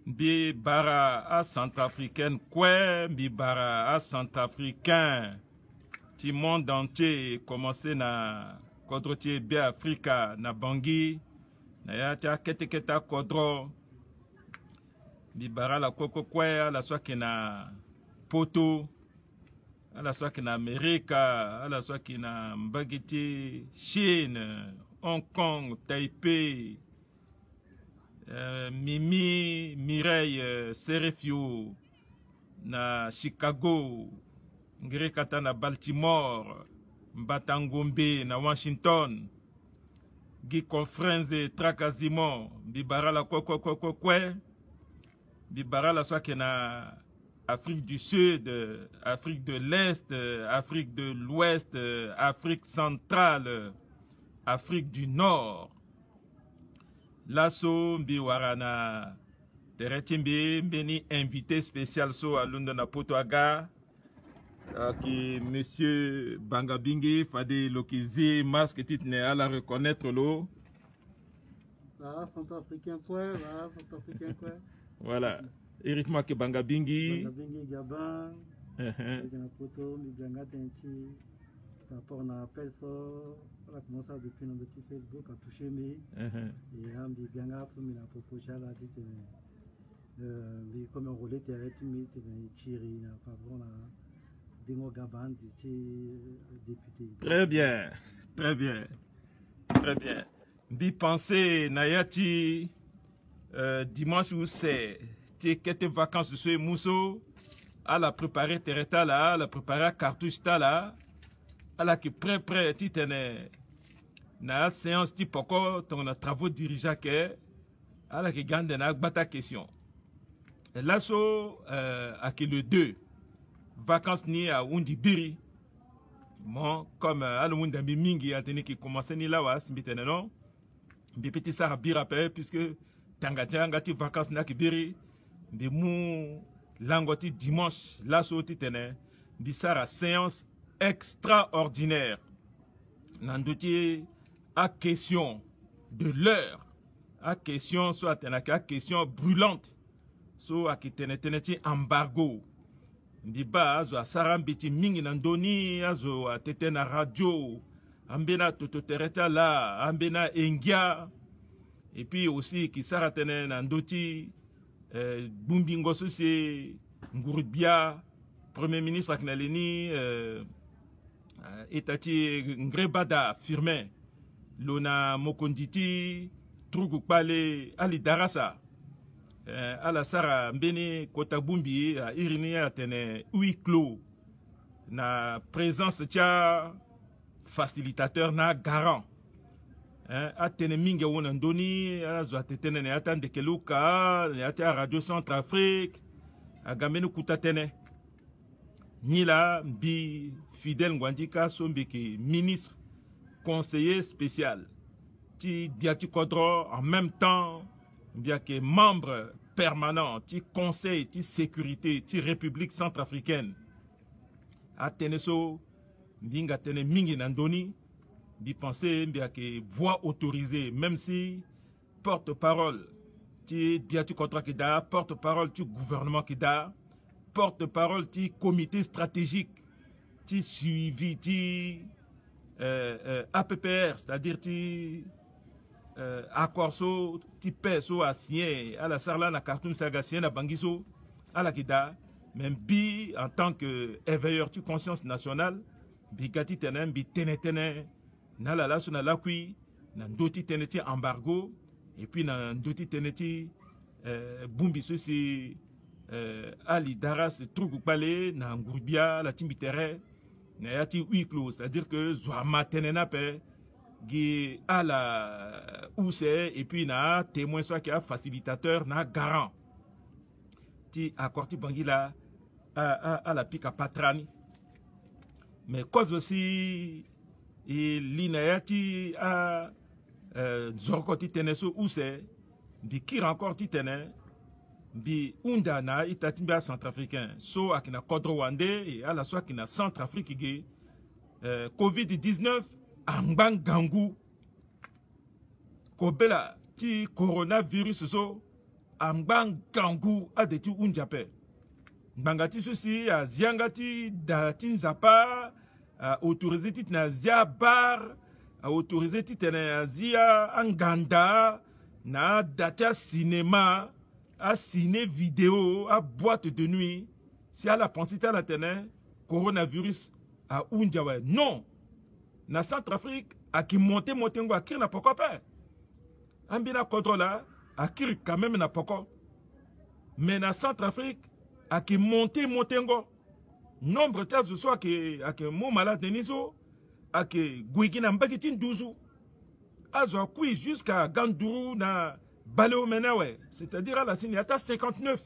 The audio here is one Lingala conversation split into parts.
Bi bara a centrafricaine kwe bi bara a centrafricain ti monde entier commencé na kodro ti bi Afrika na bangi na ya ti kete kodro bi bara la koko kwe ala swaki na poto ala swaki na Amerika ala swaki na mbagiti Chine, Hong Kong, Taipei, Mimi, Mireille, Serefio, na Chicago, Ngrekata na Baltimore, Mbatangombe na Washington, Guy Conference de Tracazimon, Bibara la Kwe, Bibara la Swake na Afrique du Sud, Afrique de l'Est, Afrique de l'Ouest, Afrique centrale, Afrique du Nord. Lasso Biwarana Teretimbi Beni invité spécial so à London à Potoaga qui monsieur Bangabingi Fade Lokizi masque titne à la reconnaître l'eau. Centrafricain point, Centrafricain point. Voilà. Hérite-moi que Bangabingi. Bangabingi Gabin. Poto Miganga Tenchi. Par rapport à appel fort. On a commencé depuis notre petit Facebook à toucher mes et on dit bien à pour la proposition là dit comme on roulait terre tu mets Chiri na favor na Dingo Gaban député. Très bien, très bien, très bien. Bi penser Nayati dimanche où c'est quelques vacances de ce Mousso à la préparer Tereta là, à la préparer cartouche là. À la qui prêt titane na séance type encore ton travaux dirigeants que à la qui gagne na bata question et là so à qui le 2 vacances ni à Undibiri bon comme à le monde de mingi a tenu qui commençait ni là was bitene non bi petit ça bira puisque tangatianga ti vacances na kibiri de mou langoti dimanche là so titane bi sara séance extraordinaire. Nandoti à question de l'heure, à question soit à question brûlante, soit à qui teneti embargo. Ndiba azo a sarambiti mingi nandoni azo a tete na radio, ambena tototereta la, ambena engia, et puis aussi qui saratene nandoti bumbingo sosie ngurubia, premier ministre Aknaleni Etati Ngrebada Firmin Lona Mokonditi Trugukpale Ali Darasa Ala Sara Mbeni Kotabumbi Irini Atene huis clos na présence tia facilitateur na garant Atene minge wonandoni azo atetene ne atande keluka ne ata Radio Centrafrique agamenu kutatene Nila Bi Fidel Ngwandika Sombeke, ministre, conseiller spécial, ti Biati Kodro en même temps, bien que membre permanent, ti conseil, ti sécurité, ti République centrafricaine. A Teneso, Binga Tene Mingi Nandoni, bi penser bien que voix autorisée, même si porte-parole, ti Biati Kodro Kida, porte-parole, ti gouvernement Kida, porte-parole du comité stratégique qui suivi du APPR, c'est-à-dire du accord qui pèse à signer à la Sarla, à Khartoum, à Bangiso, à la Kida, même bi en tant que éveilleur de conscience nationale, bi gati tenem, bi tenetene, na la la suna la kui, na ndoti teneti embargo, et puis na ndoti teneti bumbi ceci. Ali Daras Trugukpale na Ngourbia la Timbitere na yati huis clos, c'est-à-dire que Zouama Tenenape gi à la Ouse et puis na témoin soit qui a facilitateur na garant ti accordi bangila à la pika patrani mais cause aussi et l'inayati à Zorkoti Teneso Ouse bi qui encore ti tene bi unda na itatimba centrafricain so akina kodro wande et à la soit kina centrafrique ge Covid-19 ambang gangu kobela ti coronavirus so ambang kangu adeti unjape bangati susi a ziangati datin zapa autorisé tit na zia bar autorisé tit na zia anganda na data cinéma a ciné vidéo a boîte de nuit si à la pensée à la tene coronavirus a unjawe non na Centrafrique a qui monte ngo a kir na poko pe ambina contrôle a kir quand même na poko mais na Centrafrique a qui monte ngo nombre de cas soit que mon malade niso a que guigina mbagitin 12 azo kui jusqu'à Gandourou na Baleo Menawe c'est-à-dire à la signata 59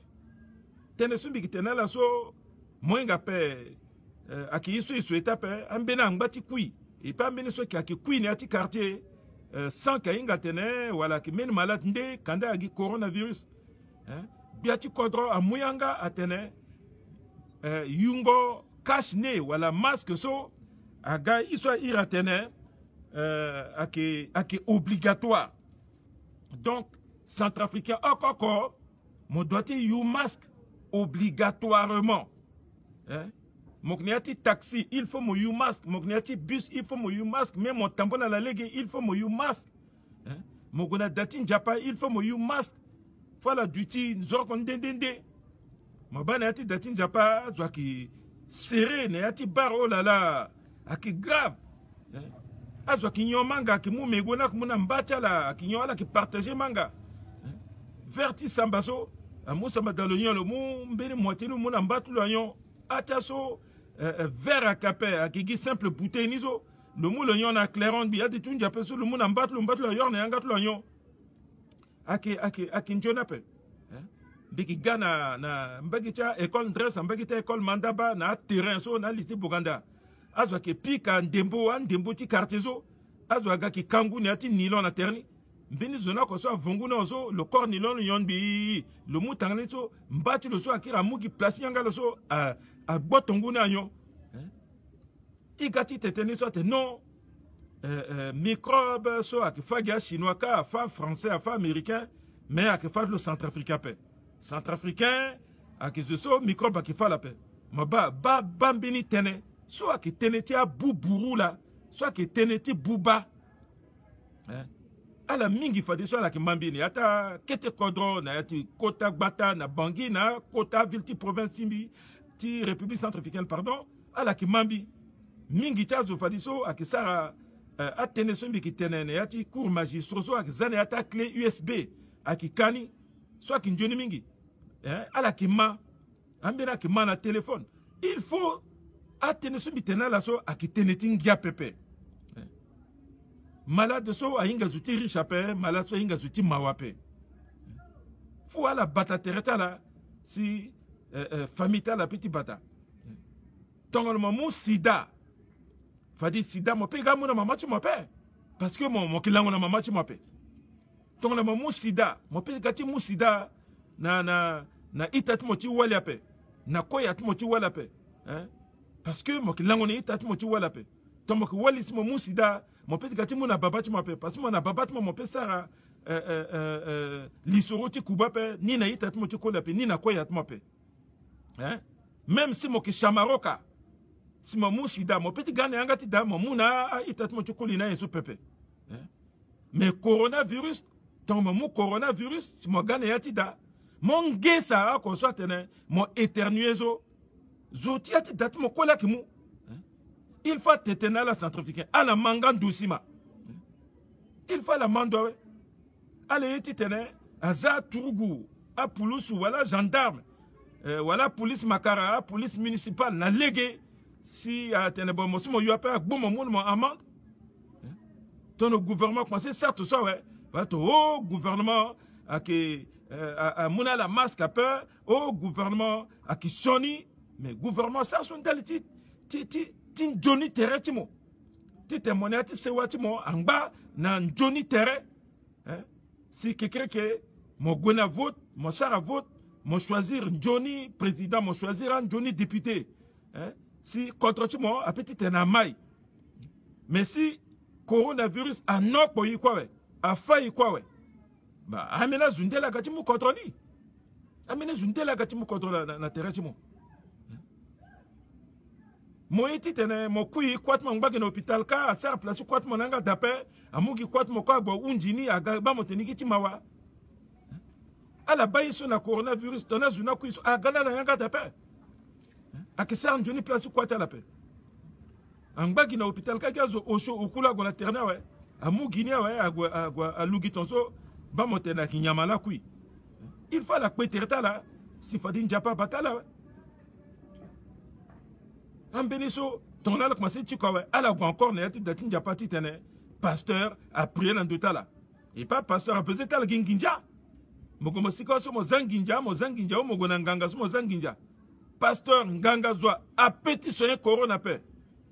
tenesu bigitena la so moinga pe a qui isu etape ambena ngati kui et pas mbene so qui kui ne ati quartier sans kainga tene wala ki men malade nde kanda agi coronavirus hein biati kodro a muyanga atene yungo cache ne wala masque so aga iso iratene ake obligatoire donc centrafricain encore mo doit you masque obligatoirement hein mokniati taxi il faut mo you masque mokniati bus il faut mo you masque même mon tampon à la ligue il faut mo you masque hein mokona datin japa il faut mo you masque voilà duty nzoko ndendende mabana ati datin japa zwaki serré ne ati bar oh là là aki grave azwa kinyo manga ki mu megona kumuna mbata la kinyo ala ki partager manga verti sambaso amusa madalonyo lo mu mbeni moitié lo muna mbatu lo yon ataso verre à capé aki simple bouteille nizo le mu lo yon na clairon bi ati tunja peso le muna mbatu lo yon na ngat lo yon aki njona pe biki gana na mbagicha école dress mbagicha école mandaba na terrain so na lycée Boganda azwa ke pika ndembo ti quartier azwa ga ki kangu ne ati nilon na terni mbini zona ko so vungu na so le corps nilon yon bi le mutangani so mbati lo so akira muki place yanga lo so a botongu na yon igati teteni so te non microbe so akifaga chinois ka fa français fa américain mais akifa le centrafricain pe centrafricain akizo microbe akifa la pe maba bambini tene soit que teneti a buburu la soit que teneti buba ala mingi fadi soit la ki mambini ata kete kodro na yati kota gbata na bangi na kota vilti province timbi ti république centrafricaine pardon ala ki mambi mingi tazo fadi so akisara atene so mbiki tenene yati cour magistrat so akizane ata clé USB akikani soit ki njoni mingi ala ki ma ambira ki ma na téléphone il faut atene so bitena la so akiteneti ngia pepe malade so ainga zuti riche pe malade so ainga zuti mawape fu ala bata tereta la si famita la petit bata tongo mo sida fadi sida mo pe ga mo na mama chi mo pe parce que mo kilango na mama chi mo pe tongo mo sida mo pe ga ti mo sida na itat mo ti wala pe na koya mo ti wala pe hein parce que mo kilango ni itat mo ti wala pe to mo wali si mo musida mo pe gati mo na babati mo pe parce que mo na babati mo pe sara lisoro ti kuba pe ni na itat mo ti kola pe ni na koya mo pe hein même si mo ki shamaroka si mo musida mo pe gane angati da mo muna itat mo ti kolina yeso pepe hein mais coronavirus to mo coronavirus si mo gane yati da mo ngesa ko so tene mo éternuezo zoti ati dati mo kola kimu il faut tetena la centrafricain ala manga doucima il faut la mandowe ala yeti tene aza turugu a pulusu wala gendarme wala police makara police municipale na légué si tene bon mo sumo yo pa gbomo mo amende ton gouvernement commencer certes ça ouais va to gouvernement aki mona la masque a peur au gouvernement aki soni mais gouvernement ça son daliti ti Johnny Terre timo ti témoigner ti sewa timo anga na Johnny Terre hein si quelqu'un que mon gona vote mon sara vote mon choisir Johnny président mon choisir Johnny député hein si contre timo a petit na mai mais si coronavirus a non quoi quoi a failli quoi ouais ba amena zundela gati mu kontroli amena zundela gati mu kontrola na terrain mo moiti tene mo kui kwat mo ngba na hôpital ka asar place kwat mo nanga dape amugi kwat mo ko bo unjini aga ba mo teniki timawa ala bayiso na coronavirus dona zuna kui aga na nanga dape akisa njoni place kwat ala pe angbagi na hôpital ka gazo osho okula go na terrain we amugi ni we agwa alugi tonso ba mo tena kinyamala kui il faut la péterta là si fadin japa batala we en bénisso, ton là, comment c'est tu quoi? Alors encore, n'est-ce pas parti tene pasteur a prié dans tout là. Et pas pasteur a pesé tal ginginja. Mogomo siko so mo zanginja, mo gonanganga so mo zanginja. Pasteur nganga zwa a pétitionné corona paix.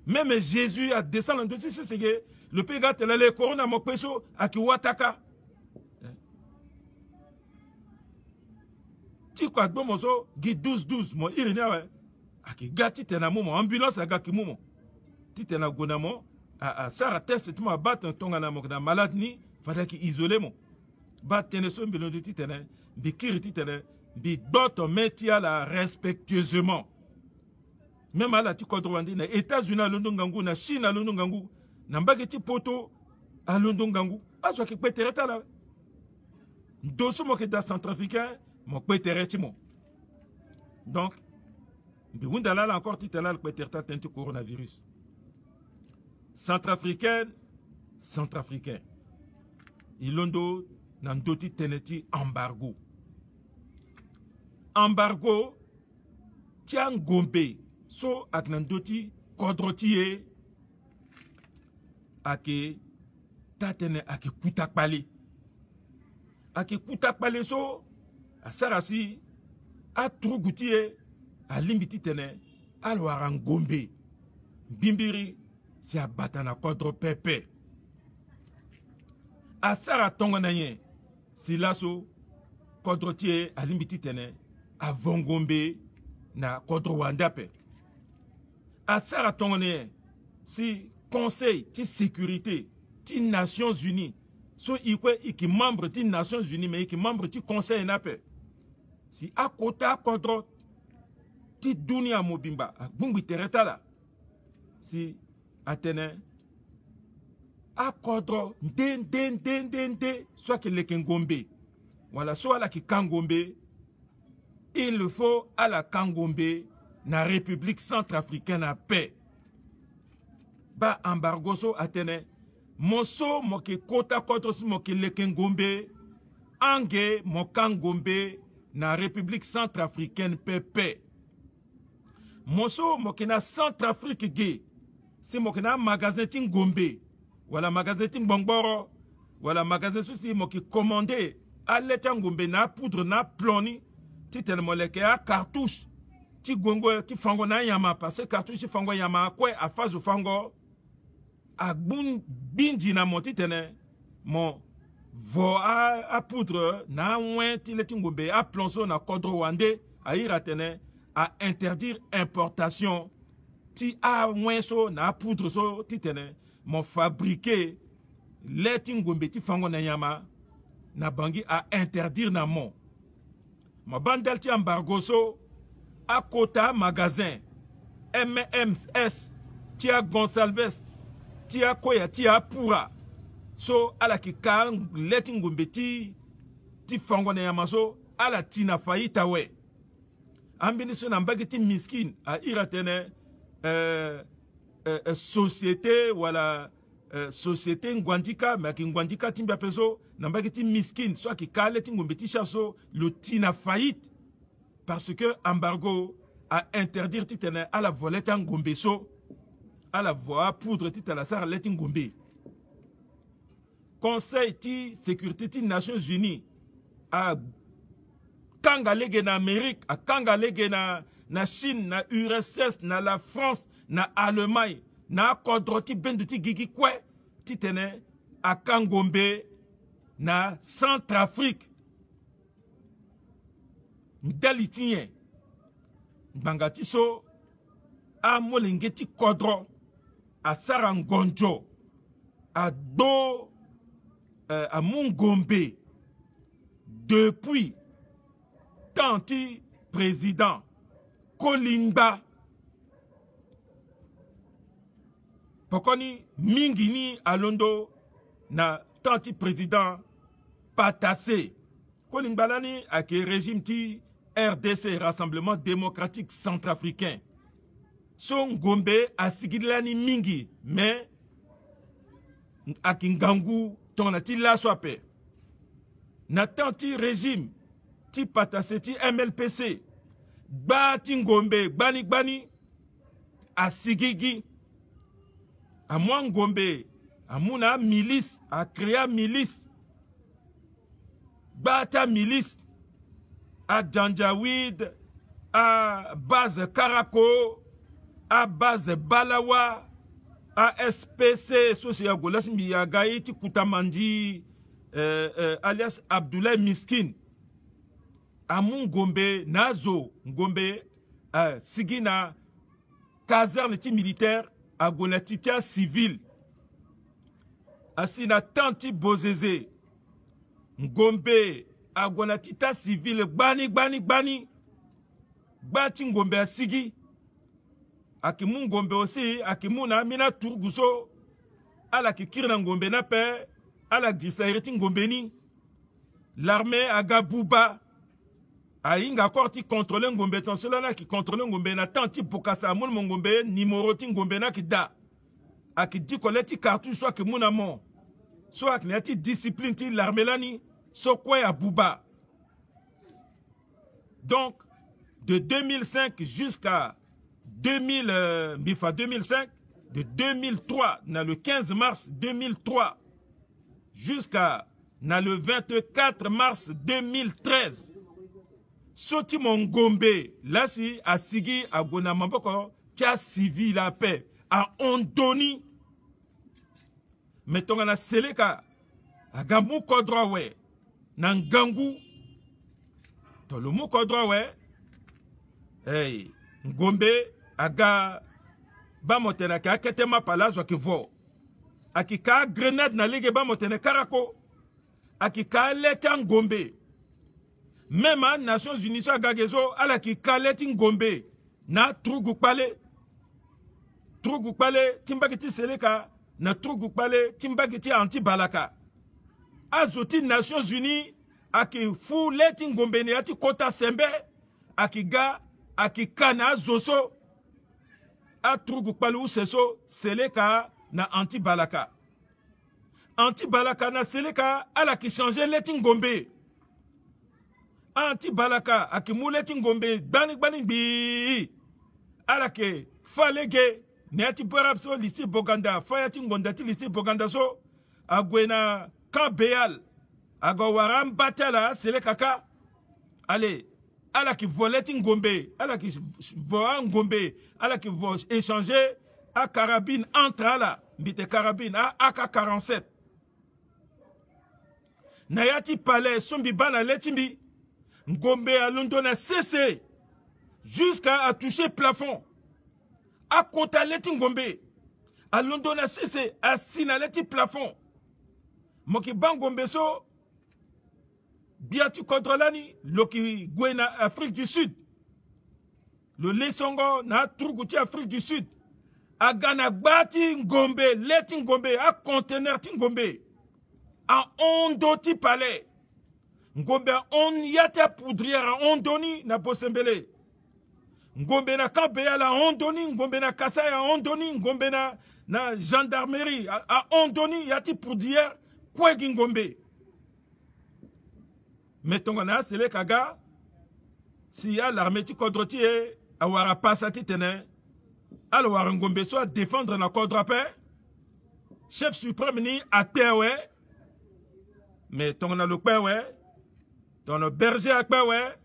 Même Jésus a descendu dans tout c'est que le pays gâte le corona mo peso a ki wataka. Ti quoi bon mo so gi 12 mo irina ouais. Aki gati tena momo ambulance aga ki momo ti tena gonamo a sara test tuma bat tonga na mo na malade ni fada ki isolé mo bat tene so mbelo ti tena bi kiriti tena bi doto metia la respectueusement même ala ti kodrowandi na États-Unis londo ngangu na Chine londo ngangu na mbage ti poto a londo ngangu aso ki petereta la doso mo ke da centrafricain mo petere ti mo donc Bigundala encore titela le peterta tenti coronavirus. Centrafricain. Ilondo nandoti teneti embargo. Embargo tian gombe so ak nandoti kodrotie ake tatene ake kutakpali. Ake kutakpali so asarasi atrugutie a limbiti tene alwaran gombe bimbiri si abatana kodro pepe asara tongo na ye si laso kodro tie a limbiti tene a vongombe na kodro wandape asara tongo na ye si conseil ti sécurité ti Nations Unies so ikwe iki membre ti Nations Unies mais iki membre ti conseil nape si akota kodro ti dunia mobimba bungbi tereta la si atene akodro den soit que le kengombe voilà soit la ki kangombe il faut à la kangombe na République centrafricaine à paix ba embargo so atene moso moke kota kodro so moke le kengombe ange mo kangombe na République centrafricaine paix Moso mokena Centrafrique ge si mokena magasin tin Gombe wala magasin tin Bongboro wala magasin souci moki commandé à l'état Gombe na poudre na ploni ti tel moleke a cartouche ti gongo ti fango na yama parce que cartouche fango yama kwe a phase fango a bun bindi na moti tene mon vo a poudre na wen ti le tin Gombe a plonso na kodro wande a ira tene à interdire importation ti a moins so na poudre so ti tene mon fabriqué les ngombe ti fango na yama na bangi à interdire na mon ma bandel ti embargo so a kota magasin MMS ti a Gonsalves ti a koya ti a pura so ala ki ka les ngombe ti fango na yama so ala tina faillita we ambiniso na mbagiti miskin a iratene société wala société ngwandika mais ki ngwandika timba peso na mbagiti miskin soit ki kale tingombeti chasso le tina faillite parce que embargo a interdire titene à la volette ngombe so à la voie poudre titala sar leti ngombe conseil ti sécurité ti Nations Unies a kanga lege na Amérique, a kanga lege na Chine, na URSS, na la France, na Allemagne, na kodroti bendu ti gigi kwe, ti tene a Kangombe, na Centrafrique. Mdalitien, mbangati so, a molengeti kodro, a Sarangonjo, a do, a Mungombe, depuis tanti président Kolingba pokoni mingini alondo na tanti président Patassé Kolingba lani ak régime ti RDC Rassemblement démocratique centrafricain son Ngombe asigilani mingi mais ak ngangu tonati la soape na tanti régime ti Patassé ti MLPC gba ti Ngombe gbani asigigi amwa Ngombe amuna milice a créé milice bata milice à Janjaweed, à base Karako, à base Balawa, à SPC, Sosia Golas Miyagaïti Koutamandi, alias Abdoulaye Miskin, à Mungombe, Nazo, Ngombe, Sigina, caserne militaire, à Gonatitia civil, à Sina Tanti Bozeze, Ngombe, Agonatita civil gbani Bati Ngombe asigi Akimu Ngombe aussi Akimuna mina turguso Ala kikirna Ngombe na pe Ala grisaireti Ngombe ni l'armée aga Bouba Ainga korti contrôler Ngombe ton cela na qui contrôler Ngombe na tanti pokasa mon Ngombe numéro ti Ngombe na ki da Aki di koleti cartouche soit que muna mon soit que nati discipline ti l'armée lani Sokwe à Bouba. Donc, de 2005 jusqu'à 2005, de 2003, le 15 mars 2003, jusqu'à le 24 mars 2013, Soti Mongombe, là si à Sigi, à Gonamamboko, tia civil la paix, à Ondoni, mettons à Seleka, à Gamou Kodrowe, Nangangu to le moko droit hey Ngombe aga ba motena ka ketema palazo ki vo akika grenade na ligue ba motena karako akika leta Ngombe même à Nations Unies agagezo ala ki kaleti Ngombe na trugu pale timbagiti seleka na trugu pale timbagiti anti balaka Azoti Nations Unies aki fu leti Ngombe ne ati kota sembe akiga akikana zoso atrugu palu seso seleka na anti balaka na seleka ala ki changer leti Ngombe anti balaka akimu leti Ngombe gbani bi ala ke falege ne ati borapso lisi Boganda fayati Ngonda ti lisi Boganda so agwena Kabeyal, Agowaram Batala, Selekaka, allez, ala qui volait Ngombe, ala qui voit Ngombe, ala qui va échanger à carabine entre ala, bite carabine à AK-47. Nayati Palais, Sombi Bana Letimbi, Ngombe à London a cessé jusqu'à toucher plafond. À Kota Leti Ngombe, à London a cessé à Sinaleti plafond. Moki Bangombe so biatu kontrolani loki gwena Afrique du Sud le lesongo na turguti Afrique du Sud agana gbati Ngombe leti Ngombe a conteneur ti Ngombe a ondo ti palais Ngombe on yata poudrière a ondoni na Bosembele Ngombe na Kambeya la ondoni Ngombe na Kasai a ondoni Ngombe na gendarmerie a ondoni yati poudrière Kwa Ngombe mettons na sele kaga si ya l'armée ti kodroti e awara pasati tene alors war Ngombe soit défendre na kodra chef suprême ni atewe mais ton na le pewe ton berger a pewe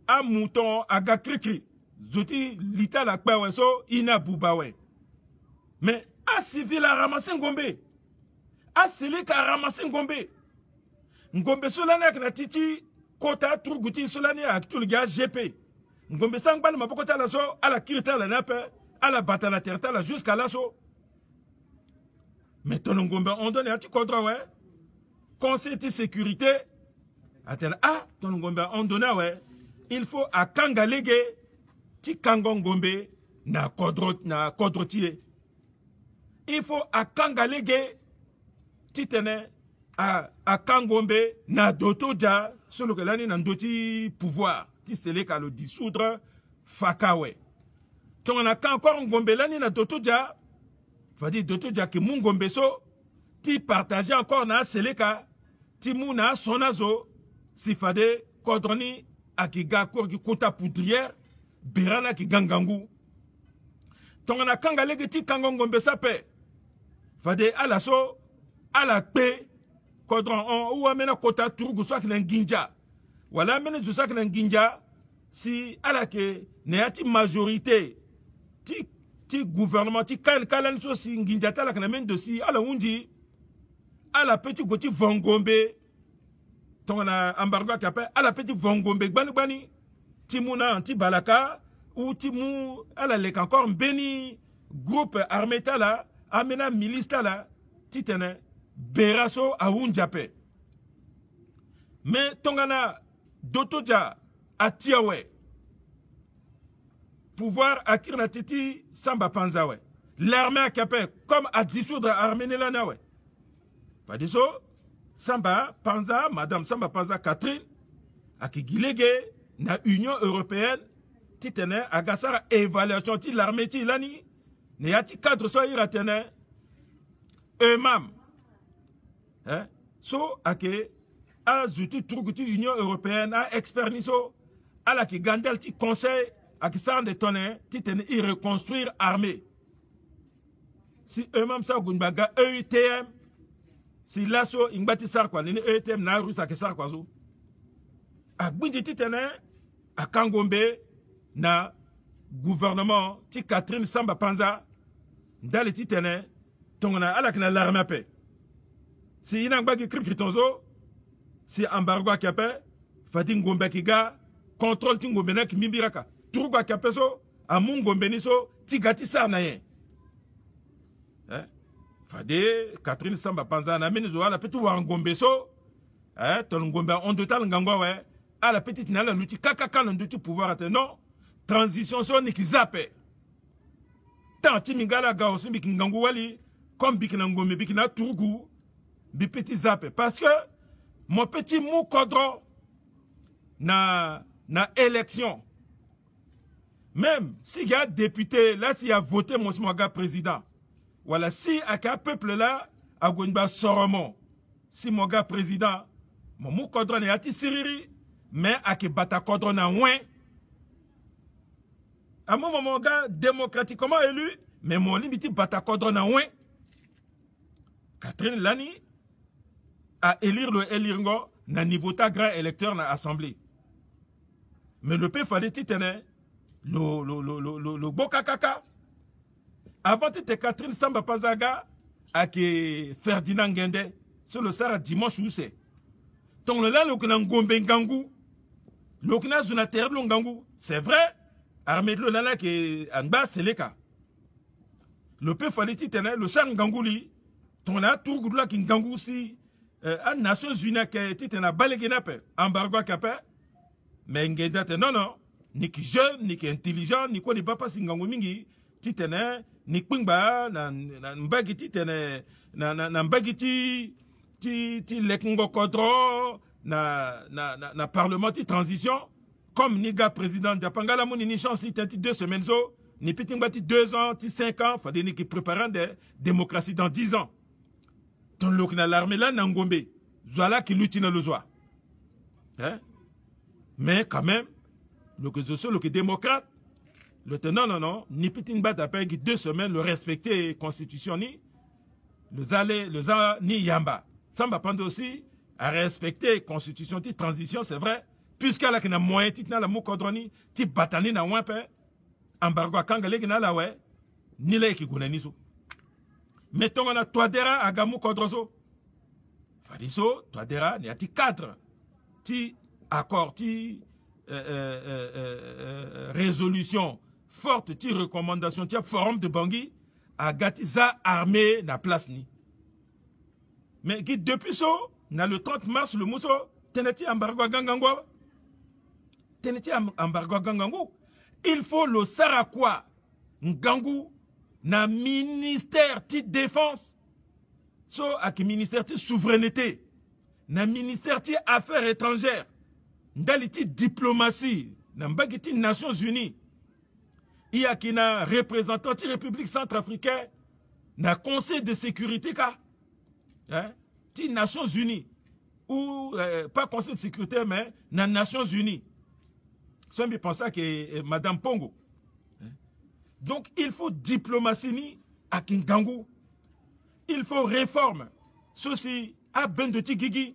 a mouton aga krikri zoti lita la pewe so ina bubawe mais a civil a ramasser Ngombe a sele ka ramasser Ngombe Ngombe solani ak na titi kota truguti solani ak tulga GP Ngombe sangbal mabokota la so ala kirita la nape ala batana terta la jusqu'à la so mais ton Ngombe on donne ati kodra ouais conseil de sécurité Atena ah ton ngombe on donna ouais. Il faut à kangalege ti kango ngombe na kodrotie. Il faut à kangalege ti tene a kangombe na dotoja solo que lani na ndoti pouvoir ti seleka le dissoudre fakawe. Ton on a encore ngombe lani na dotoja fadi dotoja ke mungombe so ti partager encore na seleka ti muna sonazo si fade kodroni akiga ko ki kota poudrière berana ki gangangu. Ton on a kangalege ti kangongombe sape fade ala so ala pe kodron on ou amena kota turugu so akina nginja wala amena zo sakina nginja si ala ke neati majorité ti gouvernement ti kalan so si nginja tala kana men dosi ala unji ala petit goti vongombe tongana embargo kape ala petit vongombe gbani ti muna anti balaka ou ti mu ala lek encore beni groupe armé tala amena milice tala ti tene beraso a unjape mais tongana dotoja atiawe pouvoir akir na titi samba panza we l'armée a capé comme à dissoudre l'armée nélana we pas de so samba panza madame samba panza Catherine akigilege na Union européenne titene agasara évaluation ti l'armée ti lani ne yati cadre so iratene eux-mêmes hein so ake a zuti truguti Union européenne a experniso ala ki gandel ti conseil ak sa de tonne titene y reconstruire armée si eux-mêmes ça gunbaga EUTM si lasso ingbati sar kwa ni EUTM na rusa ke sar kwa zo agbindi titene akangombe na gouvernement ti Catherine Samba Panza ndale titene tongona ala kina l'armée pe si ina ngbagi kriptonzo si embargo akape fati ngombe kiga contrôle ti ngombe na kimimbiraka turugo akape so amu ngombe ni so ti gati sa na ye fade Catherine Samba Panza na meni zo ala peti wa ngombe so ton ngombe on total ngangwa we ala petite na la luti kaka na nduti pouvoir ate non transition so ni kizape tanti mingala ga osimbi kingangu wali comme bikina ngombe bikina turugu bi petit zape parce que mon petit mou kodro na élection même s'il y a député là s'il y a voté mon smoga président voilà si avec un peuple là a gonba soromo si mon gars président mon mou kodro ne ati siriri mais avec bata kodro na ouin à mon moment gars démocratiquement élu mais mon limite bata kodro na ouin Catherine Lani à élire le Eliringo na niveau ta grand électeur na assemblée. Mais le pays fallait titene le bokakaka. Avant c'était Catherine Samba Panzaga avec Ferdinand Ngende sur le Sahara dimanche où c'est. Donc là le kna ngombe ngangu le kna zona terre ngangu c'est vrai armée de là que anga seleka. Le pays fallait titene le Sahara nganguli ton là tout gudula ki ngangu si à Nations Unies qui était en baléguenape, embargo capé, mais ngedate non, ni qui jeune, ni qui intelligent, ni quoi ni papa singangu mingi, titene, ni pingba, na mbagi titene, na mbagi ti lekungo kodro, na parlement ti transition, comme ni gars président Japangala mouni ni chance ti 2 semaines zo, ni pitingba ti 2 ans, ti 5 ans, fallait ni qui préparant des démocraties dans 10 ans. Ton lok na l'armée là n'angombe voilà qui lutte dans le joie mais quand même le que je suis le que démocrate le tenant non ni pitin bat après 2 semaines le respecter constitution ni le za ni yamba ça va prendre aussi à respecter constitution ti transition c'est vrai puisqu'à la kina moyen ti na la mokodroni ti batani na wampe embargo kangale kina la we ni la ki gonani so mettons on a Touadéra à Gamou Kodroso. Fadiso, Touadéra, il y a 4 ti accord, ti résolution forte, ti recommandation, ti forum de Bangui à Gatiza armée na place ni. Mais depuis ça, le 30 mars, le Mousso, teneti embargo gangango. Teneti embargo gangango. Il faut le sarakwa ngangu na ministère de défense. So ak ministère de souveraineté. Na ministère de affaires étrangères. Ndaliti diplomatie. Na mbagiti Nations Unies. Il y a qui na représentant de la République centrafricaine. Na Conseil de sécurité ka. Ti Nations Unies. Ou pas Conseil de sécurité mais na Nations Unies. Ça me pense que Madame Pongo. Donc il faut diplomatie à Kingangu. Il faut réforme. Ceci à Bendoti Gigi,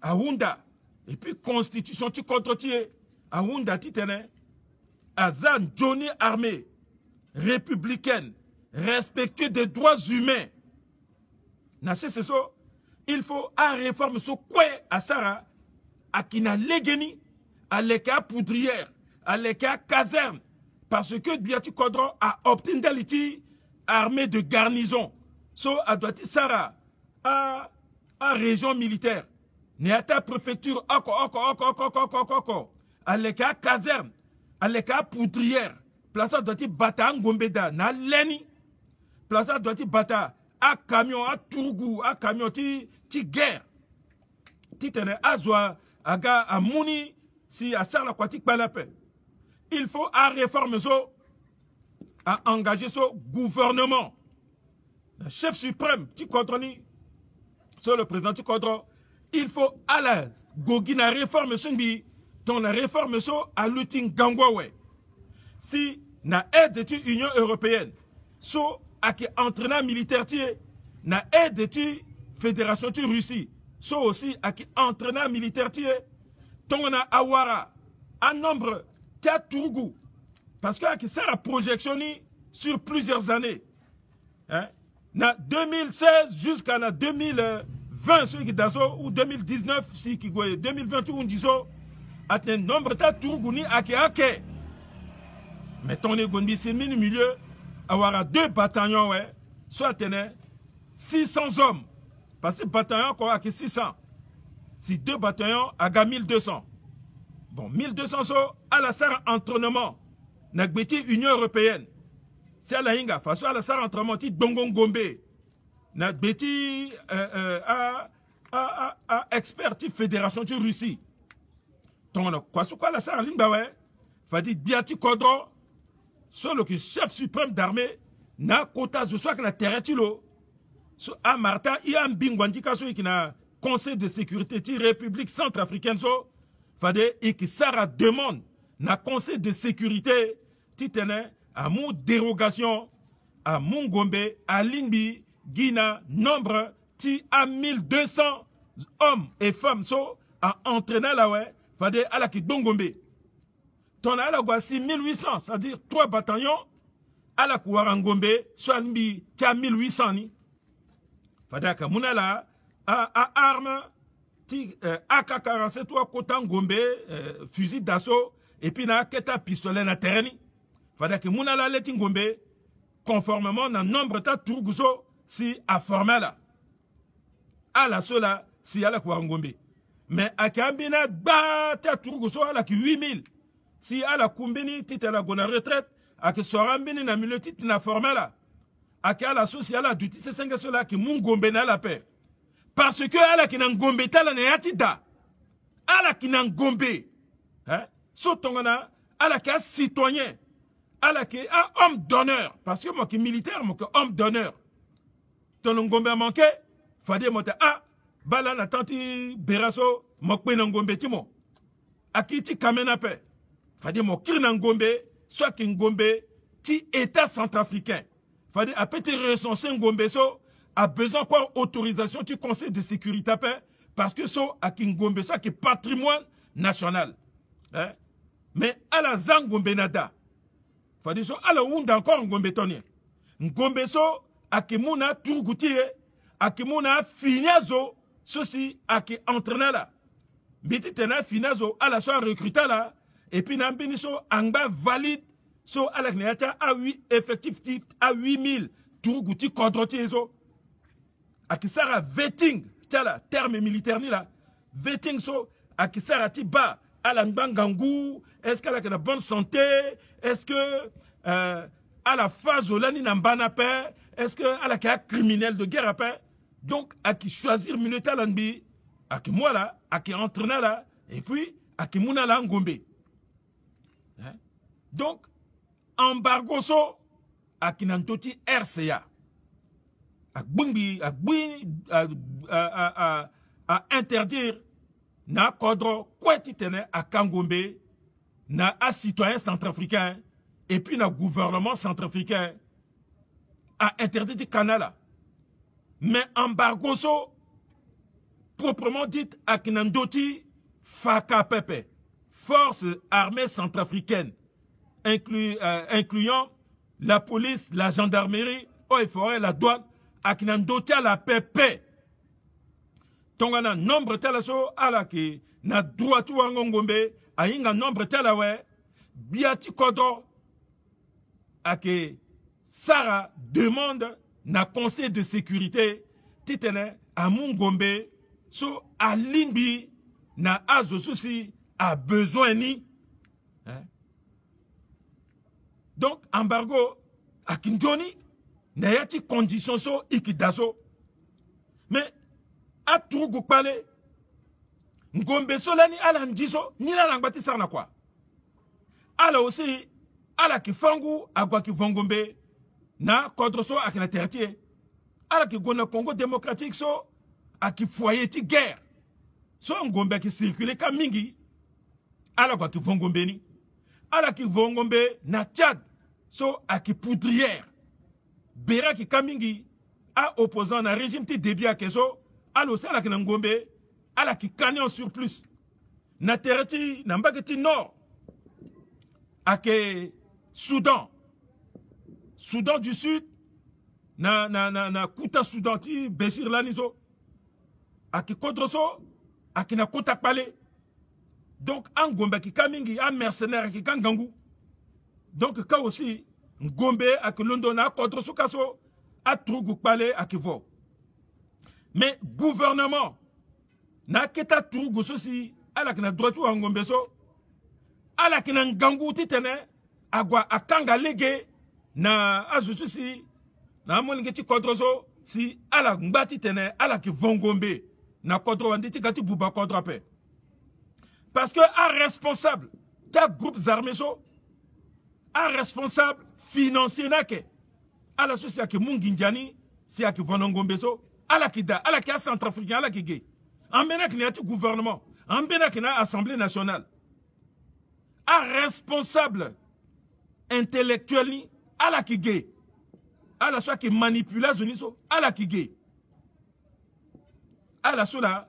à Wunda. Et puis constitution tu contre-tier. À Wunda Titene. À Zan Johnny armée. Républicaine. Respectueux des droits humains. C'est ça. Il faut à réforme ce quoi à Sarah. À Kina Legeni. À l'Eka poudrière, à l'Eka caserne, parce que Biati Kodro a obtenu d'aliti armée de garnison. So a doit Sarah à région militaire. Néata préfecture à l'Eka caserne, à l'Eka poudrière. Place doit bata Ngombeda na Leni. Place doit bata à camion à Tourgou, à camion ti guerre. Ti tene azwa aga à Mouni. Si à ça l'aquatique pas la paix. Il faut à réformer ça, à engager ce gouvernement. Le chef suprême, tu contrôles, sur le président, tu contrôles. Il faut à la gogina réforme sunbi, ton la réforme ça à l'outil gangwawe. Si na aide de l'Union européenne, so à qui entraîneur militaire tiers, na aide de fédération de Russie, so aussi à qui entraîneur militaire tiers. Tongona Awara, un nombre Tourgou, parce que ça a projectionné sur plusieurs années. Hein? Na 2016 jusqu'à 2020, ceux qui daso ou 2019, si qui 2020 ou diso, a un nombre Tourgou ni ake. Mais ton égonie, c'est milieu, Awara 2 bataillons, ouais, soit 600 hommes, parce que bataillon quoi à 600. Si 2 bataillons à 1200. Bon, 1200 so à la sarre entraînement. Nagbeti Union européenne. C'est à la hinga. Faso à la sarre entraînement ti Dongon Gombe. Nagbeti à expertise fédération de Russie. Donc, quoi sur quoi la sarre linga ouais. Fadi biati kodro. Sur le chef suprême d'armée. Na kota de soi que la terre tilo. So à Marta, il y a un bingwandi kaso qui na Conseil de sécurité de la République centrafricaine, fade et qui Sarah demande na Conseil de sécurité titene à mon dérogation à Mungombe, à Lingbi, Guina, nombre ti à 1200 hommes et femmes à entraîner là ouais, fade à la ki Dongombe. Ton à la voici 1800, c'est-à-dire 3 bataillons à la Kouarangombe, soit Lingbi ti à 1800 ni. Fade à Mounala à armes, AK-47 ou Kotan Gombe, fusil d'assaut, et puis na keta pistolet na terrain. Fada que mounala letin Gombe, conformément na nombre ta Tourgouso, si a formé là. À la sola, si à la Kouarangombe. Mais à Kambina, ba ta Tourgouso à la ki 8000. Si à la Kumbini, tite la gona retraite, à que Sorambini na milieu titre na formé là. À la soci à la duty, c'est 5 sola qui moun Gombe na la paix. Parce que ala ki nan Gombe tala ne yatida. Ala ki nan Gombe. Hein? Sotongana, ala ki a citoyen. Ala ki a homme d'honneur. Parce que moi qui militaire, moi qui homme d'honneur. Ton Gombe a manqué, fade monte a bala na tanti beraso mokpe nan Gombe timo. Aki ti kamena pe. Fade mo kir nan Gombe, soit ki Gombe ti état centrafricain. Fade a petit recenser Gombe so a besoin quoi autorisation du Conseil de sécurité parce que ça a Kingombe ça qui est patrimoine national. Hein? Mais à la Zangombe nada. Faut dire ça à la Wunda encore Ngombe tonien. Ngombe so a Kimuna Tourgoutie a Kimuna Finazo ceci a qui entraîneur là. Biti tena Finazo à la soir recruté là et puis n'a biniso angba valide so à la Kneata à 8 effectif à 8000 Tourgoutie quadrotier so. A qui sera vetting, tiens là, terme militaire ni là, vetting so, à qui sarati ba à la ngangou, est-ce qu'elle a une bonne santé, est-ce que à la phase où l'année n'a pas paix, est-ce qu'elle a un criminel de guerre à paix, donc à qui choisir militaire l'anbi, à qui moi là, à qui entraîner là, et puis à qui mouna là ngombe. Hein? Donc embargo so à qui n'antoti RCA. À interdire na kodro kwetitene à Kangombe na à citoyen centrafricain et puis na gouvernement centrafricain à interdire du canal. Mais embargo so proprement dit à Kinandoti FACAPEPE, Force armée centrafricaine, incluant la police, la gendarmerie, eaux et forêts, la douane, à Kinandoti à la PP. Tongana nombre tel so ala ki na droit ou ngombe a inga nombre tel we biati kodo a que Sarah demande na conseil de sécurité titene a mungombe so a limbi na azo souci a besoin ni hein? Donc embargo a kinjoni na yati condition so ikidaso mais a tout pale ngombe solani ala ndiso ni la langbati sarna quoi ala aussi ala ki fangu agwa ki vongombe na contre so akina tertier ala ki gona Congo démocratique so aki foyer ti guerre so ngombe ki circuler ka mingi ala kwa ki vongombe ni ala ki vongombe na Tchad so aki poudrière bera ki kamingi a opposant na régime ti débia keso alors c'est là que Ngombe à la qui canne en surplus na tereti na mbaketi nord à que Soudan du Sud na kuta Soudan ti Béchir Lanizo à qui Kodroso à qui na kota Palais donc en Ngombe qui kamingi un mercenaire qui kangangu donc ka aussi Ngombe à que London na Kodroso kaso a Trougou Palais à qui vo. Mais gouvernement, na keta Tourou sosi, ala kina droitu wa ngombeso, ala kina ngangu titene, agwa akanga lege, na azususi, na moningeti kodroso, si ala ngba titene, ala ki vongombe, na kodro wanditi kati buba kodro ape. Parce que a responsable, ta groupes armés so, a responsable financier nake, ala sosi ake munginjani, si ake vonongombe so, ala ki a centrafricain, ala ki gay. En benak ni ati gouvernement, en benak ni assemblée nationale. A responsable intellectuel ni, ala ki gay. Ala soit qui manipule zoni so, ala ki gay. Ala so la,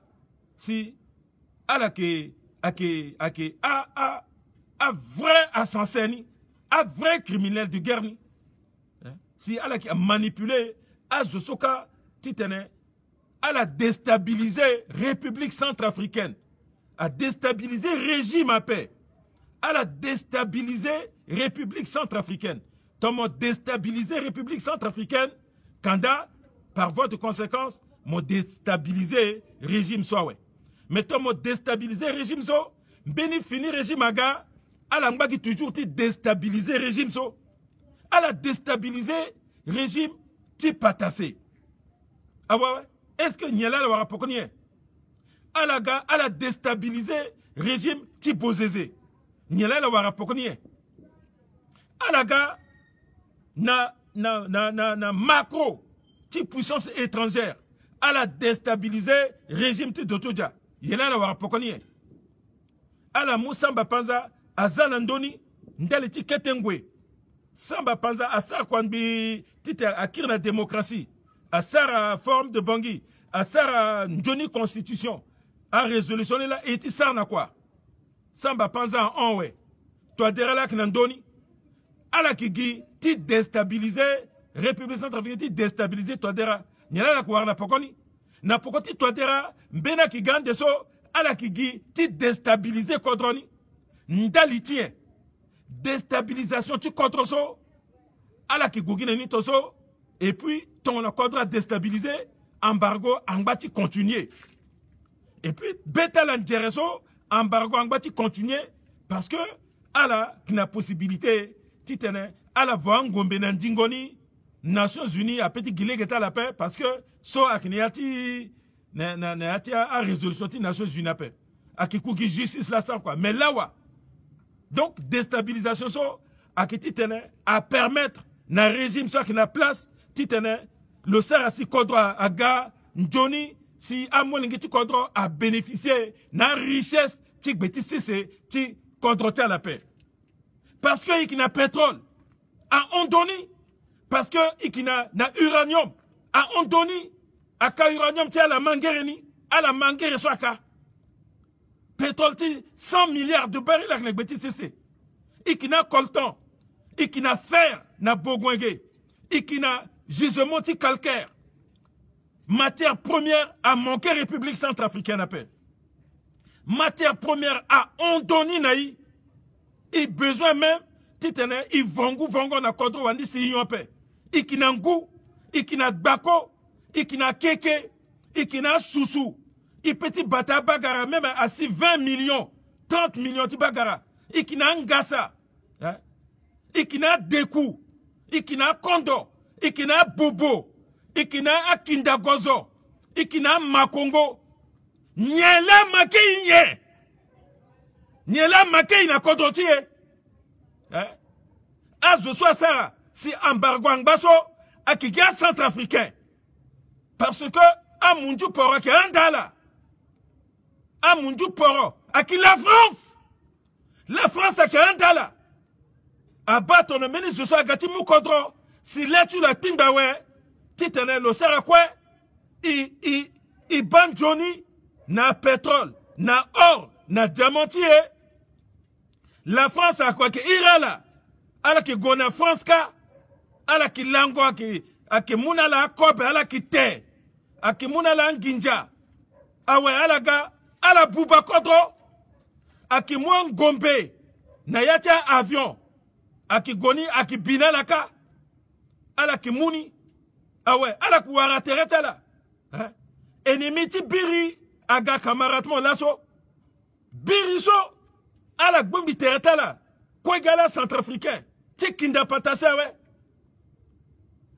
si, ala ki, a vrai assassin ni, a vrai criminel de guerre ni. Si ala ki a manipulé, a zosoka, titene, à la déstabiliser République centrafricaine, à déstabiliser régime à paix, à la déstabiliser République centrafricaine. Comment déstabiliser République centrafricaine, quand par voie de conséquence, mon déstabiliser régime soit ouais. Mais comment déstabiliser régime so, béni fini régime aga, à la qui toujours déstabiliser régime so, à la déstabiliser régime ti patassé. Ah ouais, est-ce que Niala le rapporte à la déstabiliser régime type Zézé. Niala le rapporte à la gare na macro type puissance étrangère à la déstabiliser régime type d'Otoja. Niala le rapporte à la Moussamba Panza à Zanandoni ndale ti Ketengwe. Samba Panza à Sarkwanbi titre à Kirna démocratie. À sa forme de Bangui, à sa Johnny Constitution, à résolution là, et tu sais quoi? Samba Panza en ouais. Toi, derrière là, Knandoni, à la qui ti déstabiliser, République centrafricaine, ti déstabiliser, toi, derrière. Nyala la quoi, na pokoni? Na pokoti, toi, derrière, mbena ki gande so, à la qui ti déstabiliser, kodroni. Ndalitien. Déstabilisation, tu contre so, à la qui gougine ni toso, et puis, ton accord déstabilisé, embargo, en bâti continuer. Et puis, Beta l'intéressant, embargo angba continuer parce que ala kina possibilité titene ala vangombe na ndingoni Nations Unies a petit guilé geta la paix parce que so akiniati na yati a résolution ti Nations Unies a paix akikuki justice la ça quoi mais là wa donc déstabilisation so akititene à permettre na régime so qui na place titene le sera si kodra aga njoni si amolingi ti kodro a bénéficié na richesse ti beti c'est ti kodroter la paix parce que il na pétrole à Ondoni parce que il na uranium à Ondoni à ka uranium ti à la mangere so aka pétrole ti 100 milliards de barils avec beti c'est il na coltan il na fer na Bogwenge il na gisement ti calcaire matière première à manquer République centrafricaine appelle. Matière première à Ondoni naï. Il besoin même, titene, il vangu na kodro wandi si yon paix. Il kina ngou, il kina bako, il kina keke, il kina sousou. Il petit bata bagara même à 20 millions, 30 millions ti bagara. Il kina ngasa. Hein? Il kina dekou, il kina kondo, il kina bobo. Ikina akinda gozo, ikina makongo, nyela makei nye, nyela makei na kodotie, azo soit ça, si embargo angbaso, akigia centrafricain, parce que amunju poro ki andala, amunju poro, aki la France aki andala, abato no ministre so agati mukodro, si letu la timbawe, titene lo sera quoi i ban Johnny na pétrole na or na diamantier la France a quoi que irala ala ki gona France ka ala ki lango aki muna la kobe ala ki te aki muna la nginja awe ala ga ala buba kodro aki mwan gombe na yatia avion aki goni aki binala ka ala ki muni ah ouais, ala kuwara tereta la. Hein? Ennemi ti biri aga camarade mon lasso. Biri so ala gbombi tereta la. Quoi gala centrafricain. Ti kinda patase ouais.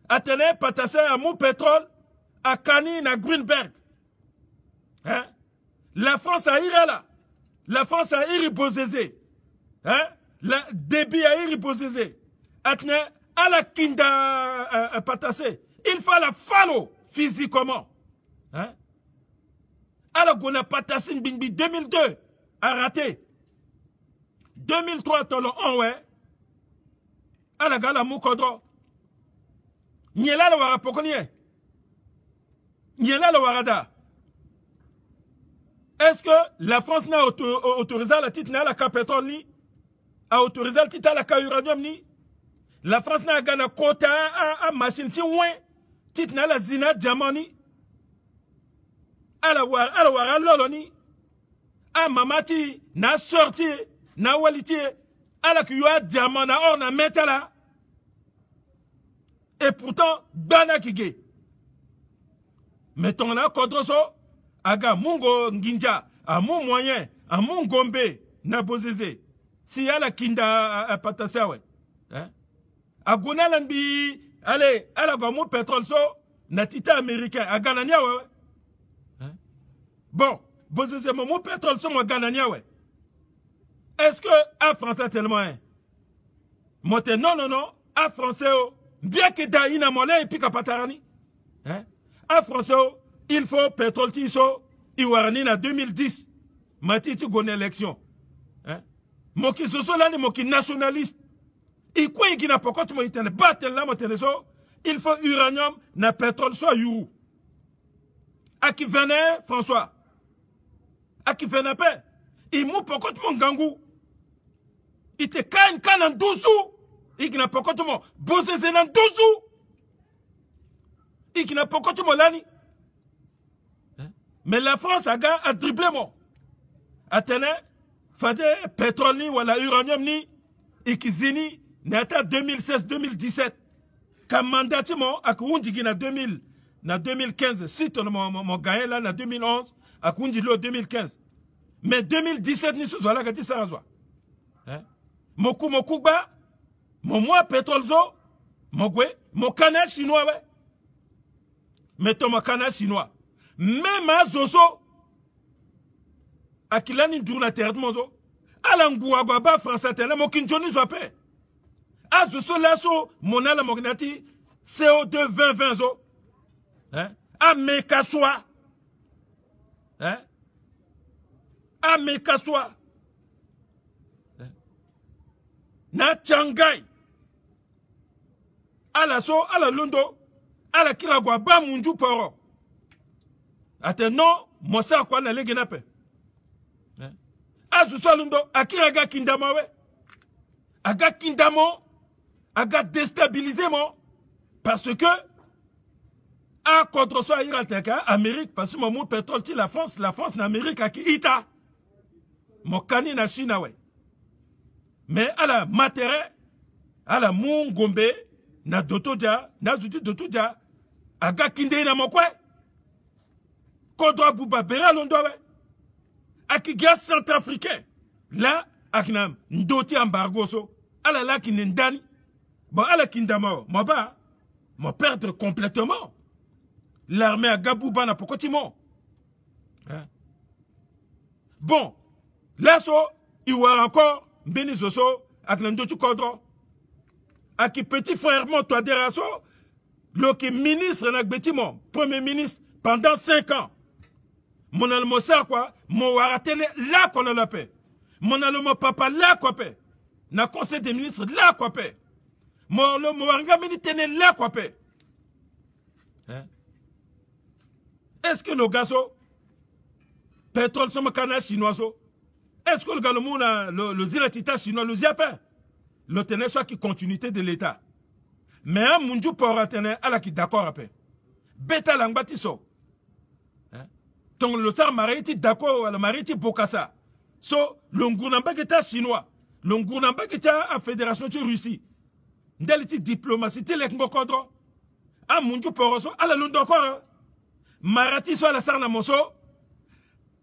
Atene patase à mon pétrole à Kani na Grünberg. Hein? La France a ira là. La France a iri bozeze. Hein? La débit a iri bozeze. Atene ala kinda patase. Il faut la fallo physiquement. Hein? Alors qu'on a pas tassé une bingbi 2002 a raté. 2003 tolo on ouais. À la gala moukodro. Nyela la wara pokonye. Nyela la warada. Est-ce que la France n'a autorisé la titre na la pétrole ni? A autorisé le titre à la uranium ni? La France n'a gagné quota à machine ti ouin. Tit na la zina diamani ala wara loloni a mamati na sorti na waliti ala ki yoa diamant na or na metala et pourtant bana kige mettons la kodroso aga mungo nginja a mon moyen a mon gombe na bozeze si ala kinda patasawe hein agona lambi allez, elle a mon pétrole so, na tita américain, à Ganania, ouais. Hein? Bon, vous avez mon pétrole so, moi, Ganania, ouais. Est-ce que, à français tellement, hein? Moi, non, à français, bien que d'aïna molé et puis kapatarani. Hein? À français, il faut pétrole tiso, iwarani na 2010, matiti gone élection. Hein? Moi qui se sont là, moi qui nationaliste. Il faut uranium, na pétrole, soit yuru. A qui venait, François. A qui venait pas. Il mou pokot mon gangou. Il te kan en 12 sous. Il n'a pas de mon. Bosé en 12 sous. Il n'a pas de mon lani. Mais la France a dribblé mon. Atene, fade pétrole ni, ou la uranium ni, et qui zini. Nata 2016-2017, comme mandat à Koundi na 2015, si ton mon gagné là, na 2011, à Koundi 2015. Mais 2017 ni sous la gati sarazwa. Hein? Moku ba, moi pétrole zo, mon canal chinois ouais. Mettons mon canal chinois. Même à zozo, à qui l'année tourne terre de mozo, à l'angouagua ba français tellement mon kinjoni zoapé. À zozo lasso, mon ala mognati, CO2 20 zo. Hein? À mekaswa. Hein? À mekaswa. Na Shanghai, à la so, à la Londo, à la Kiragua, ba munju poro. Ate non, mosa kwa na lege nape. A su so Londo, a Kiraga kindama we. Aga kindamo, aga déstabilisé mo. Parce que, a contre so a irateka, Amérique, parce que mon pétrole ti la France na Amérique a ki ita. Mo kani na China we. Mais à la matériel, à la mungombe, na dotoja, na zuti dotoja, aga kinde na mokwe. Kodwa buba bera londowe. Aki gaz centrafricain. Là, akina ndoti embargo so. Ala la kinendani. Bon, ala kindamo, moba, mo perdre complètement. L'armée à Gabouba na pokotimo. Hein? Bon, là so, il y a encore Beni Zoso, avec l'Andotu Kodro, avec petit frère mon Touadéra so, le ministre Nagbetimo, premier ministre, pendant 5 ans. Mon almosa quoi, mon waratele là qu'on a la paix. Mon almo papa là quoi paix. Na conseil des ministres là quoi paix. Mon wanga militaire là quoi paix. Est-ce que le gazo, pétrole sur le canal chinois so? Est-ce que le Galomouna, le Zilatita chinois, le Ziapin, le tenait soit qui continuité de l'État? Mais un Munju pour tenir à la qui d'accord après. Beta Langbatiso. Donc le Tsar Mariti d'accord, le Mariti Bokassa. So, le gouvernement qui est chinois, le gouvernement qui est à la Fédération de Russie. Ndaliti diplomatie, tel Ngokodro. Un Munju pour so, à la Lune d'accord. Marati soit la Sarna Moso.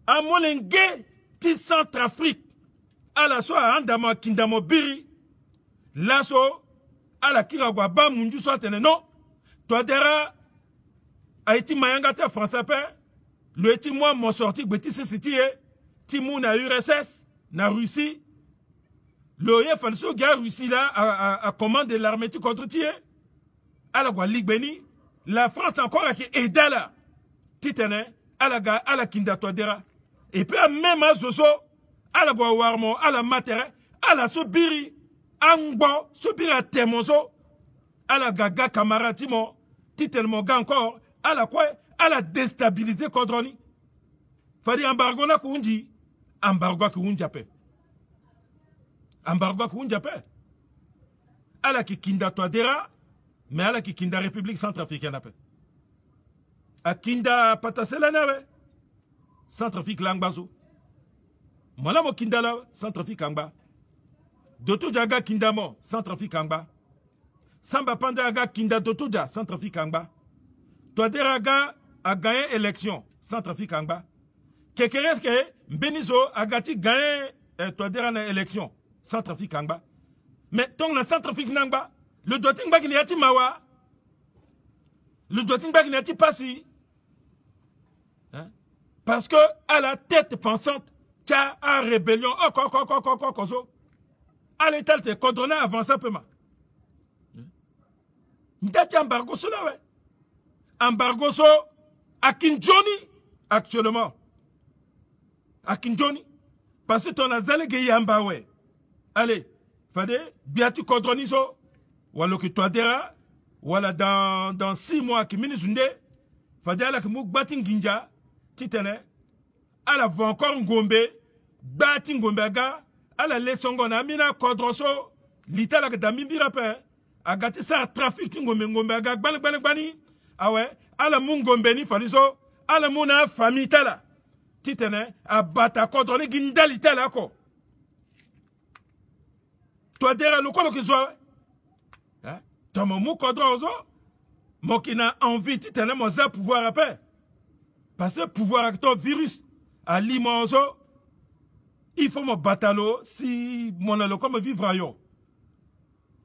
À Molenge. Ti Centrafrique, à la soie à Andama Kindamo Biri, la so, à la Kiragua Ba Munju soit non, toi dera, Haïti Mayangata français père, le eti moi mon sorti, Bétis City, Timou na URSS, na Russie, le Yé Falso Gare Russie là, à commande de l'armée contre Tié, à la Guadeloupe Beni, la France encore qui aida là, Titane, à la Kinda toi dera. Et puis même à Zozo, à la Guawarmo, à la Matere, à la Sobiri, Angbo, Sobiri à Temozo, à la Gaga Kamaratimo, Titelmo encore, à la quoi, à la déstabiliser Kodroni. Fadi embargo na kuunji, embargo kuunjape. Embargo kuunjape. À la Kikinda Toadera, mais à la Kikinda République Centrafricaine ape. À Kinda Pataselanawe. Centrafrique Langbazo. Mona mo kindala, Centrafrique Angba. Dotuja aga kindamo, Centrafrique Angba. Samba Panda aga kinda Dotuja, Centrafrique Angba. Toadera aga a gagné élection, Centrafrique Angba. Kekereske, Benizo agati gagné Toadera na élection, Centrafrique Angba. Mais ton la Centrafrique Nangba, le doting bag niati mawa. Le doting bag niati passi. Parce que à la tête pensante, tu as une rébellion. À l'état de condamné avant simplement. Ndati embargo sur là, ouais. Embargo sur à Kinjoni actuellement. À Kinjoni. Parce que ton azale gay amba ouais. Allez, fade biati condamné so. Ou que toi dera. Voilà dans 6 mois qui minizunde. Fade ala que mouk batin ginja. Titane, à la voix encore Ngombe, Bati Ngombe aga, à la lesongo na mina kodroso, l'Italie que d'amimbi rappel, a gâté ça trafic Ngombe aga, bani, ah ouais, à la Mungombe ni faliso, à la mona famille tala, Titane, a bata kodrone gindali tala ko. Toi derrière le colo que soit, hein, ton mou kodroso, moi qui n'a envie, Titane, moi ça pouvoir rappel. Parce que pouvoir acteur virus à Limonzo, il faut mon batalo si mon alo comme vivre ailleurs.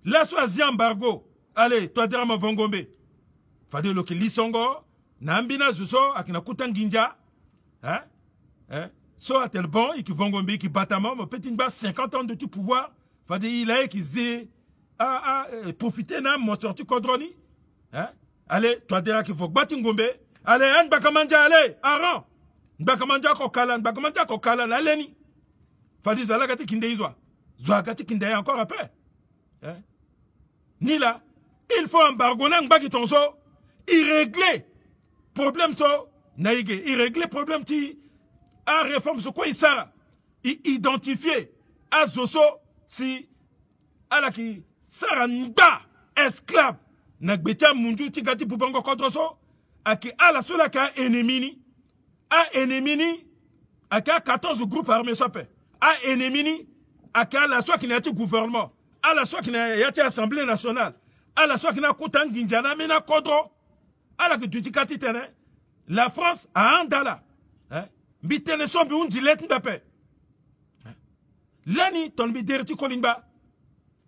Là soit embargo. Allez, toi dira ma vongombe. Fade lo ki lisongo na ambina zuso akina kutanginja. Hein? So à tel bon et qui vongombe qui batama mon petit bas 50 ans de tout pouvoir. Fade il a qui zé a profiter na mon sorti kodroni. Hein? Allez, toi dira qu'il faut battre ngombe. Allez, an bakamanja allez, aran. Bakamanja ko kala allez ni. Fadi zala gati kinde izwa. Zwa gati kinde encore après. Hein? Ni là, il faut embargo nang baki tonso, il régler problème so naïge, il régler problème ti a réforme so quoi il sara. Il identifier à zoso si ala ki sara nba esclave na gbeta munju ti gati pubango kodroso aki ala sola ka ennemi ni aka 14 groupes armés sope. A ennemi à la soit qui n'a pas gouvernement, à la soit qui n'a pas assemblée nationale, à la soit qui n'a pas ginjana mais n'a kodro, à la que tu dis la France a un dollar, bitene son bi un gilet n'bapé. Lani ton bi derti kolimba,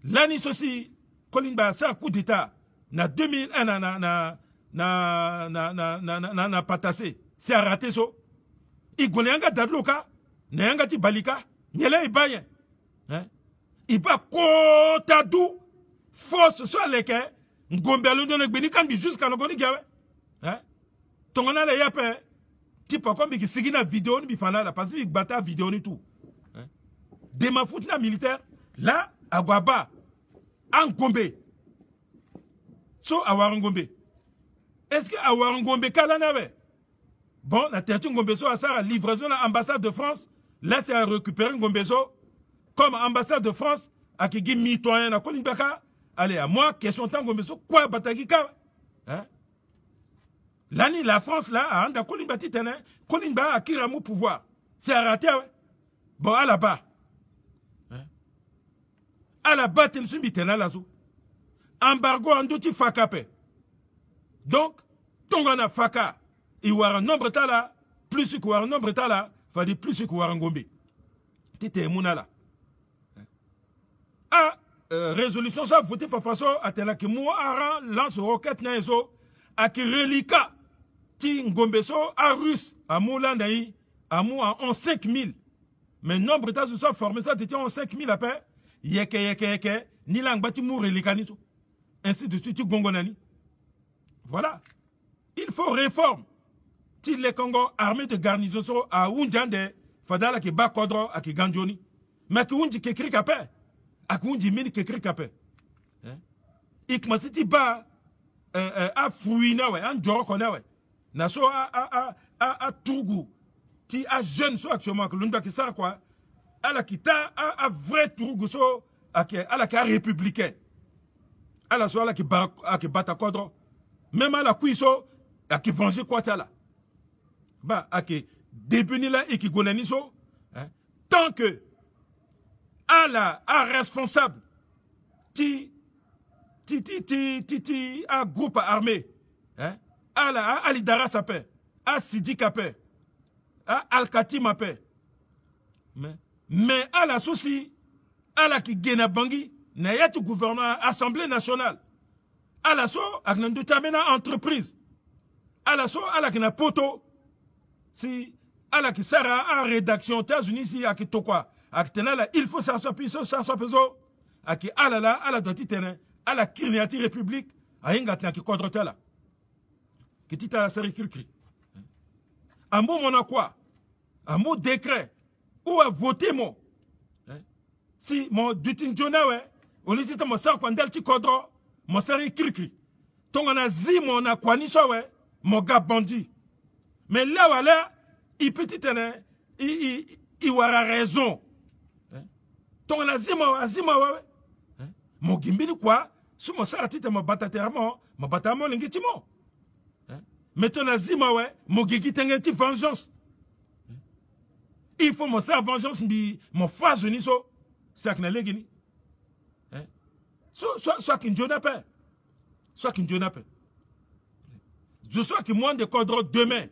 lani sosi kolimba c'est un coup d'état na 2001 na patassé, c'est à rater so. Igoleanga dadloka, n'ayanga ti balika. Nyele ibaye. Iba kota du force soit leke ngombe alonjo gbeni kangi jusqu'à ngoni gawe. Tongona le yape tipo comme bi sigina vidéo ni bifana la parce que bata vidéo ni tout. De ma foot na militaire là agwaba en ngombe. So awar ngombe. Est-ce que awar ngombe kala nawe? Bon, la terre ngombe so a sa livraison à l'ambassade de France. Là, c'est à récupérer Ngombezo comme ambassade de France à qui est mitoyen à Kolimbaka. Allez, à moi, question temps Ngombezo, quoi, Batagika? Hein? L'année, la France, là, à Anda Kolimbati, Kolimba a qui ramou pouvoir. C'est à rater, ouais. Bon, à la bas. À la bas, tel sumbitena là, embargo en douti fakape. Donc, tongana faka, il y a un nombre de là, plus qu'il y a un nombre de là, fadi plus que warangombe tite munala résolution ça voté par façon atela que moi aran lance roquette na eso a qui reliquat ti ngombe so a russe a moulanda yi a mou en 5000 mais nombre de ça formé ça était en 5000 après yeke ni lang bati mou reliquat ni so ainsi de suite gongonani voilà il faut réforme. Si les Congo armés de garnison sont à Oundjande, Fadala qui bat Kodro à qui Ganjoni, mais qui Oundi qui crie capé, à qui Oundi mini qui crie capé. Il commence à fouiner, un joro qu'on a, n'a so à Tougou, ti à jeune so actuellement que l'on qui ça quoi, à la qui ta à vrai Tougou so à la qui républicain, à la so à la qui bat à Kodro, même à la cuisson à qui venger quoi là. Bah, ok, débuni là et qui gonani so, tant que à responsable, ti à groupe armé, à l'Idara sapé, à Sidi Kapé, à Al-Kati mapé, mais à la souci, à la qui gena bangi, n'a y'a tout gouvernement, assemblée nationale, à la so, à l'endoutamena entreprise, à la so, à la qui n'a poto, si à la qui sert à rédaction États-Unis si à qui to quoi à qui là il faut ça soit piso à qui à la doit tenir à la kirniati république à ingat na qui quadrote là qui tita la série cri un mot mon quoi un mot décret ou à voter mon si mon dutin jona ouais on dit mon ça quand del ti quadro mon série cri ton on a zi mon a quoi ni so ouais mon gars bandit. Mais là, voilà, il peut être, il aura raison. Ton azima, ouais. Mon gimbini quoi, sous mon sarati, mon batateramo, mon batamo l'ingitimo. Mais ton azima, ouais, mon gigi t'engenti vengeance. Il faut mon sa vengeance, mon phase uniso, c'est à que n'a l'égini. Soit qu'une journée paix. Soit qu'une journée paix. Je sois que moi de cadre demain.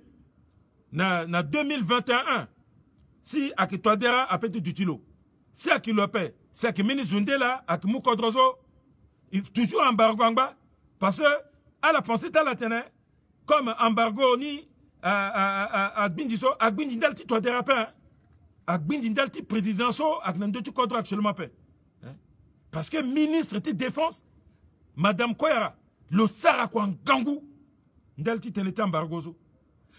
Na 2021, si aki Touadéra a pété du tilo. Si aki Lopé, si aki Mini Zundela, aki Moukodrozo, toujours embargo en bas, parce que à la pensée à la tenue, comme embargo ni à Gbindiso, à Gbindindalti Touadéra pe, à Gbindindalti présidentiel, à Gnandoti Kodro actuellement pe. Parce que ministre de défense, Madame Koyara, le Sarakwan Gangou, Ndalti tenete embargozo.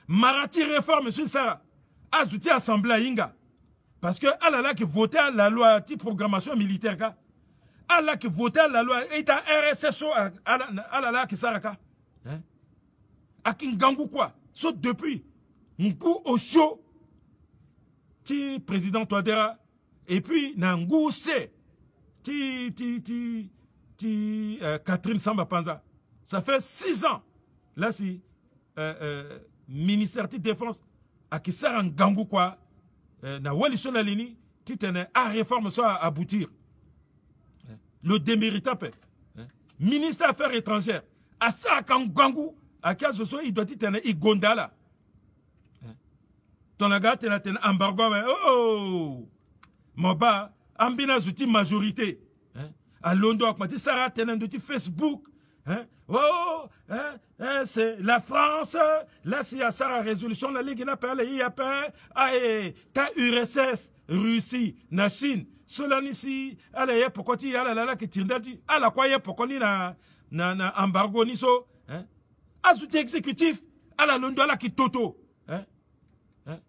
Marati réforme sur Sara, Azouti assemblée Inga. Parce que Allah qui votait à la loi de programmation militaire, Allah qui votait à la loi, et à RSSO, Allah qui Saraka. Akin Gangou quoi? Sauf depuis, Ngou au chaud, ti président Touadéra, et puis Nangou c'est, Catherine Samba Panza. Ça fait 6 ans. Là, c'est ministère de défense à qui sert en Gangou quoi. Na wali sur la ligne, titane à réforme soit aboutir. Le déméritant paix. Ministère des Affaires étrangères, à ça en Gangou, à qui ce soit, il doit titane i gondala. Ton agat ten embargo, oh, mon bas, ambina zouti majorité. À Londres, à Mati Sarah tenen de Facebook. Oh, c'est la France, là c'est à sa résolution, la Ligue n'a pas les IAP, ta URSS, Russie, na Chine, Solanisi, allez, pourquoi tu y as la qui tire d'adi, à la quoi y a pourquoi ni na embargo ni so, azouti exécutif, à la Londres, là qui toto,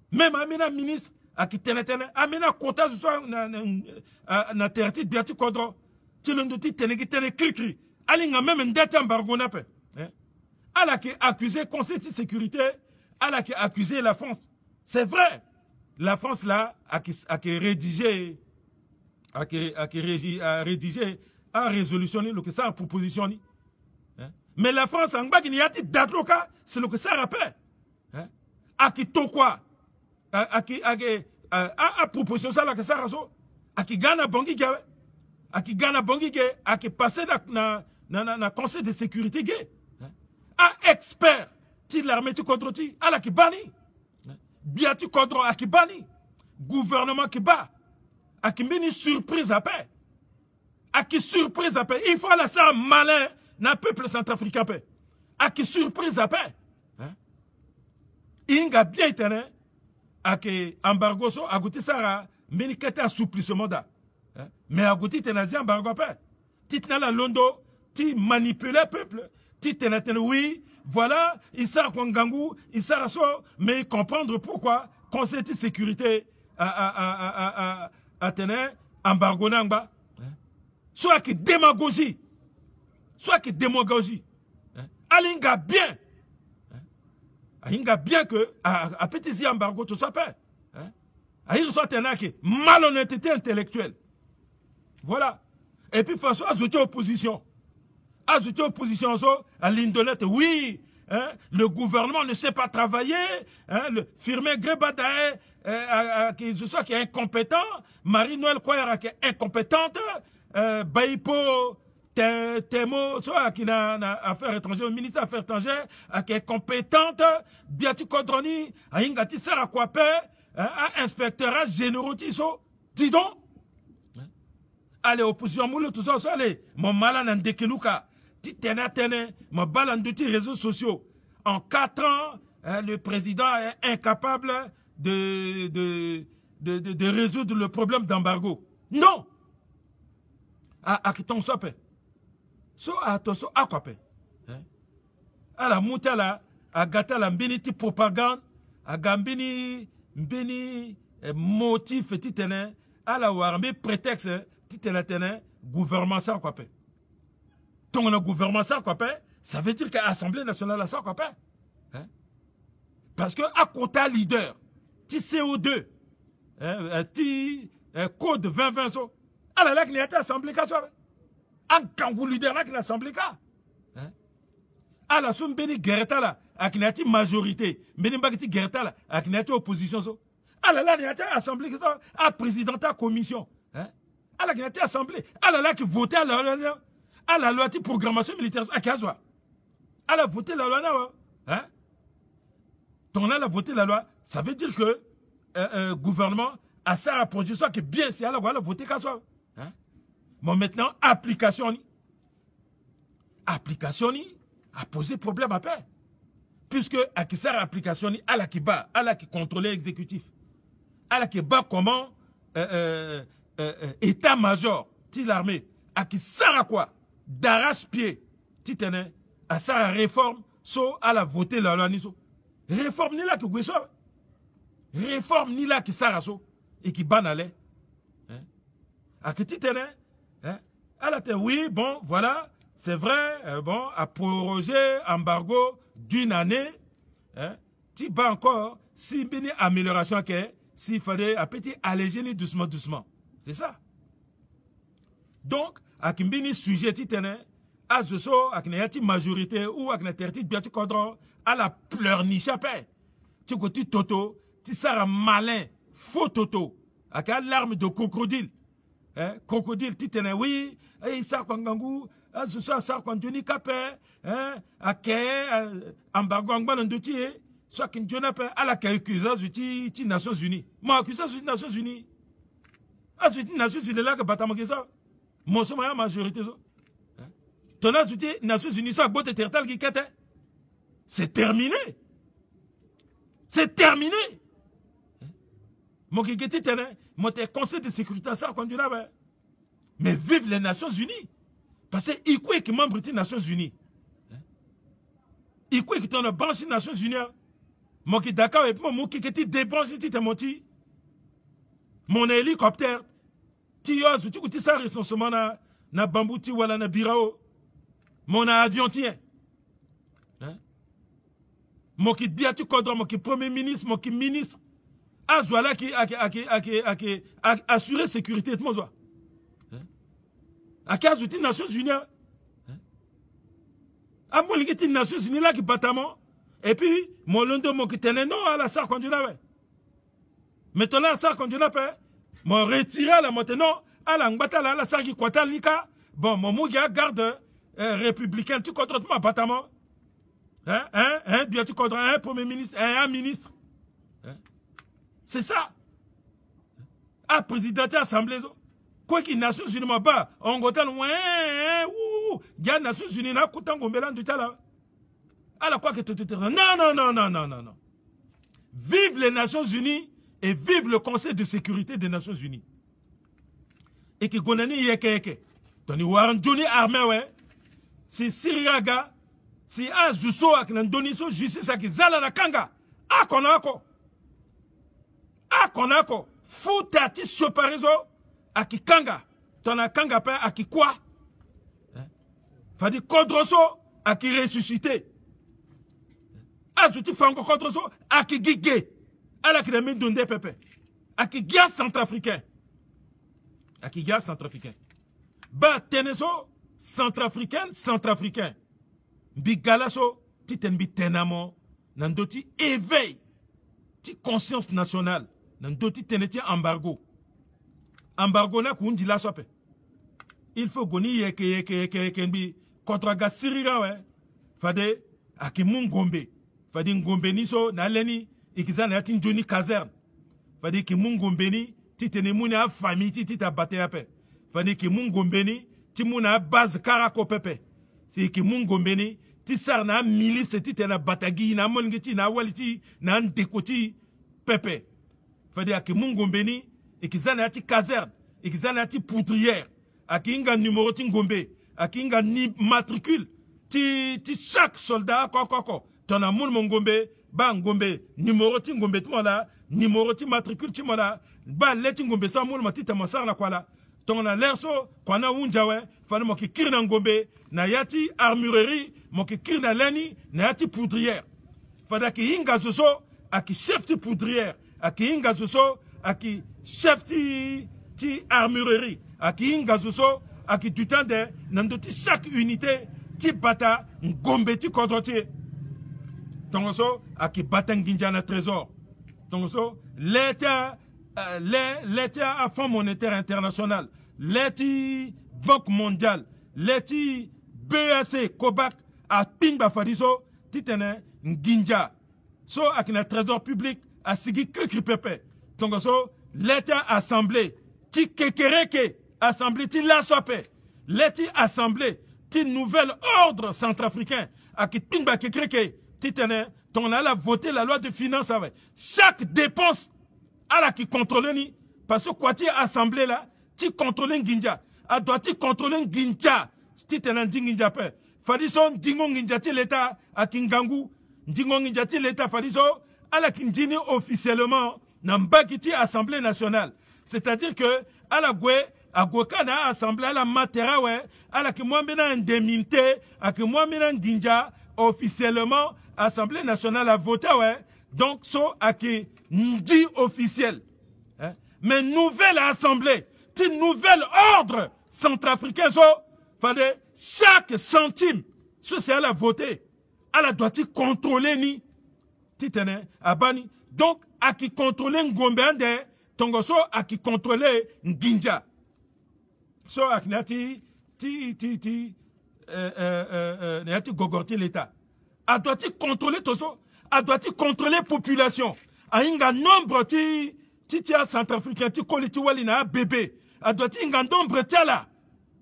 même Amina ministre, à qui tenetene, Amina quota, na terti, biati kodro, tu l'as dit, tenegitene, cri. Alinga même un dette embargo n'a pas. Allah qui accusé Conseil de sécurité, Allah qui accusé la France. C'est vrai. La France là a rédigé a résolutionné le que ça a propositionné. Mais la France en bas qui n'y a pas d'adloca, c'est le que ça rappelle. A qui to quoi? A proposition ça là que ça raso. A qui gagne bangi gawe. A qui gagne bangi gawe. A qui passe na conseil de sécurité gay. A expert ti l'armée ti contre ti ala ki bani. Bien ti contre a ki bani. Gouvernement qui bat. A qui mini surprise à paix. A qui surprise à paix. Il faut la ça malin na peuple centrafricain paix. A qui surprise à paix. Inga bien été a qui embargo so a goûté ça mini kete assouplissement da. Mais a goûté tenazi embargo paix. Titna la Londo ti manipuler le peuple, ti tenatene, oui, voilà, il sert Kwangangou, il sert à ça, mais comprendre pourquoi Conseil de sécurité a tenu embargo nangba. Soit que démagogie, alinga bien, que à petit embargo tout ça peut. Il soit tenaki malhonnêteté intellectuelle. Voilà. Et puis façon ajouter opposition. Ajouter opposition à l'Indonète, oui, le gouvernement ne sait pas travailler, le firmé Grebadae, qui est incompétent, Marie-Noël Koyara qui est incompétente, Baipo Temo, qui n'a affaires étrangères, le ministre des Affaires étrangères, qui est compétente, Biati Kodroni, Ingati Sarakwape, inspecteur généraux, dis donc. Allez, opposition, moule, tout ça, allez, mon malin en dekeluka. Ma balle de réseaux sociaux. En 4 ans, le président est incapable de résoudre le problème d'embargo. Non! À qui t'en sope? So à ton so à quoi pe? À la moutala, à gata la mbini propagande, à gambini mbini motif titene, à la warmé prétexte titene gouvernement ça quoi pe? Ton gouvernement ça quoi pe? Ça veut dire que l'Assemblée nationale ça quoi pe? Parce que à côté leader, ti CO2, ti code 2020 so, à la lac n'y a pas assemblée ka so. En kangou leader là qui l'assemblée ka. À la somme béni Gereta là, à qui n'a pas majorité, béni bagati Gereta là, à qui n'a pas opposition so. À la là n'y a pas assemblée ka so, à président à commission. À la qui n'a pas assemblée, à la là qui votait à la loi de programmation militaire à Kazoa. À la voter la loi là, ton a voté la loi, ça veut dire que gouvernement à sa proposition qui bien c'est alors voilà voter qu'à soi. Hein? Bon maintenant application a posé problème à paix. Puisque à qui sert application à la qui bat, à la qui contrôle l'exécutif, à la qui bat comment état-major, l'armée, à qui sert à quoi d'arrache-pied, titane, à sa réforme, so à la voter la loi niso. Réforme ni là qui gouesso. Réforme ni là qui sert à so et qui banale. À qui titane, à la terre, oui, bon, voilà, c'est vrai, bon, à proroger embargo d'une année, tu vas encore, si une amélioration que s'il fallait à petit alléger doucement, doucement. C'est ça. Donc, à Kimbini sujet titane, à ce so, à une majorité ou à une terre bien tu condron, à la pleurniche à paix. Tu côté toto, tu seras malin, faux toto, avec l'arme de crocodile. Crocodile titane, oui, et ça kwangangu, à ce so, ça kwandjoni kapé, à que embargo angban ndoti, soit qu'une jeune appelle à la accusation des Nations Unies. Moi, accusation des Nations Unies. Ah, c'est les Nations Unies là que bâtiment que ça. Moi, c'est ma majorité. Ton as Nations Unies, ça, botte tertal qui quête. C'est terminé. C'est terminé. Mon qui était moi, t'es conseil de sécurité, ça, quand tu l'avais. Mais vive les Nations Unies. Parce que, il quoi qui membre des Nations Unies. Il quoi qui t'en a branché des Nations Unies. Moi qui d'accord et puis moi qui était débranché mon hélicoptère tu as tu ça recensement na bambouti wala na birao mon avion tient mon qui bien tu cadre mon qui premier ministre mon qui ministre azwala qui assurer sécurité de mon zoa à qui ajouter Nations Unies à moi les Nations Unies là qui bâtiment. Et puis, mon londo, mon qui tenait non à la sarre quand tu l'avais. Maintenant, la sarre quand tu l'avais, mon retiré la maintenant, à la ngbata la sarre qui quatal nika. Bon, mon mouya garde républicain, tu contrôles mon bâtiment. Tu contrôles un premier ministre, un ministre. C'est ça. À président de l'Assemblée. Quoi qu'il Nations Unies m'a pas, on gotal, il y a Nations Unies, là, koutan gombelan du tala. Alors quoi que tu te non. Vive les Nations Unies et vive le Conseil de sécurité des Nations Unies. Et que gonani yeke. Toni waran Johnny armé ouais. Si Siriaga, si Azuso ak Nandoniso justice ak zala na kanga. A konako. Foutati soparizo ak kanga. Tona kanga pa ak quoi? Fadi kodroso ak ressuscité. Azouti fango contre ça, à qui gigé, à la qui n'a mis d'undé pépé, à qui gars centrafricain, Ba teneso centrafricain, bigalaso, titen bi tenamo, nandoti éveil, ti conscience nationale, nandoti teneti embargo na kundi la sope. Il faut goni yeke bi contre ga sirira ouais, fade aki mungombe. Fadi ngombe niso na leni ikizana yati njoni caserne. Fadi ki mungombe ni titene muna a famille tita bate ape. Fadi ki mungombe ni ti muna base karako pepe. Si ki mungombe ni ti sar na milice titena batagi na mongiti na waliti na ndekoti pepe. Fadi ki mungombe ni ikizana yati caserne, ikizana yati poudrière. Aki inga numéro ti ngombe, aki inga ni matricule ti chaque soldat koko. Ton amour mon gombe, ba ngombe, numéro ti ngombe tmola, numéro ti matricule ti mola, ba leti ngombe sa moul matita masar la kwala. Ton a l'air so, kwa na unjawe, fane mo ki kir na ngombe, na yati armurerie, mo ki kir na leni, na yati poudrière. Fada ki inga zoso, a ki chef ti poudrière, a ki inga zoso, a ki chef ti armurerie, a ki inga zoso, a ki du temps de, nandoti chaque unité, ti bata, ngombe ti kodrotier. Tongoso a qui batanginja na trésor. Tongoso l'État à Fonds monétaire international, l'État Banque mondiale, l'État BAC Kobac a pingba fadiso titene nginja. So a qui na trésor public a sigi krikri pepe. tongoso l'état assemblée ti kekereke assemblée ti la sope l'état assemblée ti nouvel ordre centrafricain a qui timba kekereke ti tene ton a voté la loi de finances avec chaque dépense à la qui contrôle ni parce que quoi ti assemblée là ti contrôle nginja a doit ti contrôler nginja ti tene nginja pe fadiso ndingo nginja ti l'état a kingangu ndingo nginja ti l'état fadiso à la kindini officiellement na mbaki ti assemblée nationale c'est-à-dire que à la gwe a gwekana assemblée à la matera we à la ki mwambena indemnité a ki mwambena nginja officiellement assemblée nationale a voté ouais donc so a ki ndi officiel hein? Mais nouvelle assemblée ti nouvel ordre centrafricain so fallait chaque centime social a voté à la doit contrôler ni titene abani donc a qui contrôler ngombe ande tongoso a qui contrôler nginja so aknati nati gogorti l'état a doit contrôler toso a doit contrôler population a inga nombre ti centrafricain ti koliti walina bébé a doit inga nombre tiala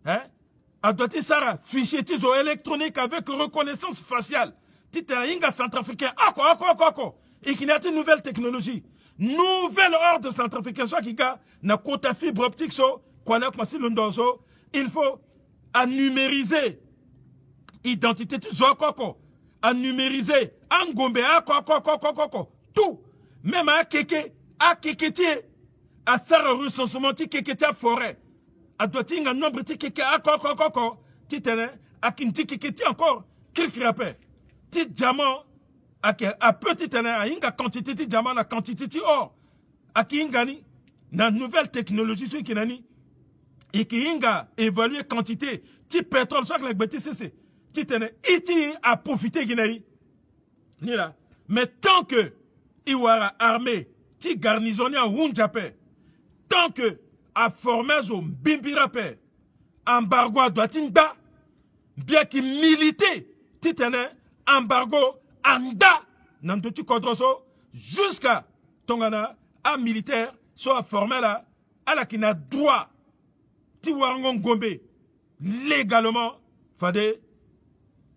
hein a doit sara fichier tizo électronique avec reconnaissance faciale tite inga centrafricain ako et qui n'a une nouvelle technologie nouvelle ordre centrafricain soit qui ga na quota fibre optique so kwana kwasi londoso il faut à numériser identité tizo ako à numériser angombe ako tout même à keke tie à sara recensement ti keke ta forêt a doit un nombre de keke ti tene a kinti keke ti encore quelques rappels ti diamant a petit tene a inga quantité ti diamant na quantité ti or a ki ingani na nouvelle technologie sur qui nani et qui inga évaluer quantité ti pétrole chaque la bêtise c'est ti tene iti a profiter guinei ni là mais tant que iwara armée ti garnisonné à Wunjape tant que a formé au Bimbira pe embargo doit inda bien qu'il milite titene embargo anda nandoti kodroso jusqu'à tongana a militaire soit formé là à la qui n'a droit ti warangon gombe légalement fade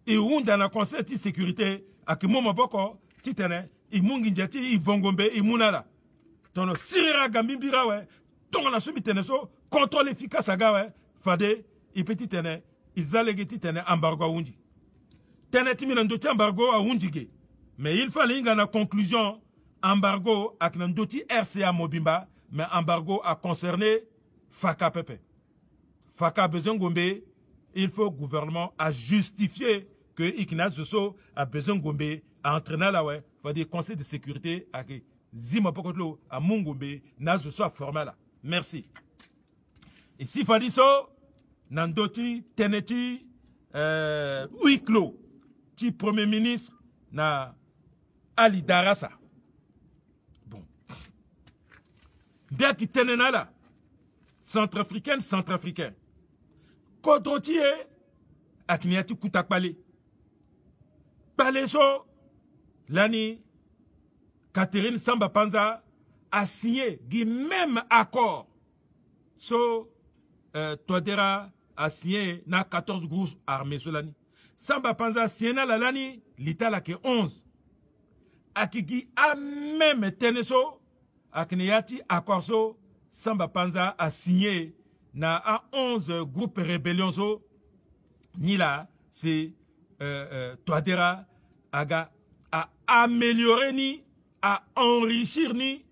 et unda na conseil de sécurité a qui momo boko titene i mungi njati i vongombe i munala tono sirira gambimbira we tonga na subi tene so contrôle efficace aga ouais fade i petit tene izalegi tene embargo a wundi tene timina ndoti embargo a wundige mais il fallait inga na conclusion embargo ak na ndoti RCA Mobimba mais embargo a concerné Faka Pepe Faka besoin gombe il faut gouvernement a justifier que Ignace Josso a besoin gombe a entraîner là ouais fade conseil de sécurité ak zima pokotlo a mungombe na Josso a formé là. Merci. Et si Fadiso, Nandoti, Teneti, huis clos, qui premier ministre, na Ali Darassa. Bon. Bien qu'il tenena là, centrafricain. Kodrotier, Akniati Koutakpale. Paleso, Lani, Catherine Samba Panza, a signé du même accord. So, Todera a signé na 14 groupes armés sur l'année. Samba Panza a signé na l'année, l'État là qui 11. Akigi a même teneso, akneyati accord so, Samba Panza a signé na a 11 groupes rébellion so, ni là, c'est Todera aga a amélioré ni, a enrichir ni,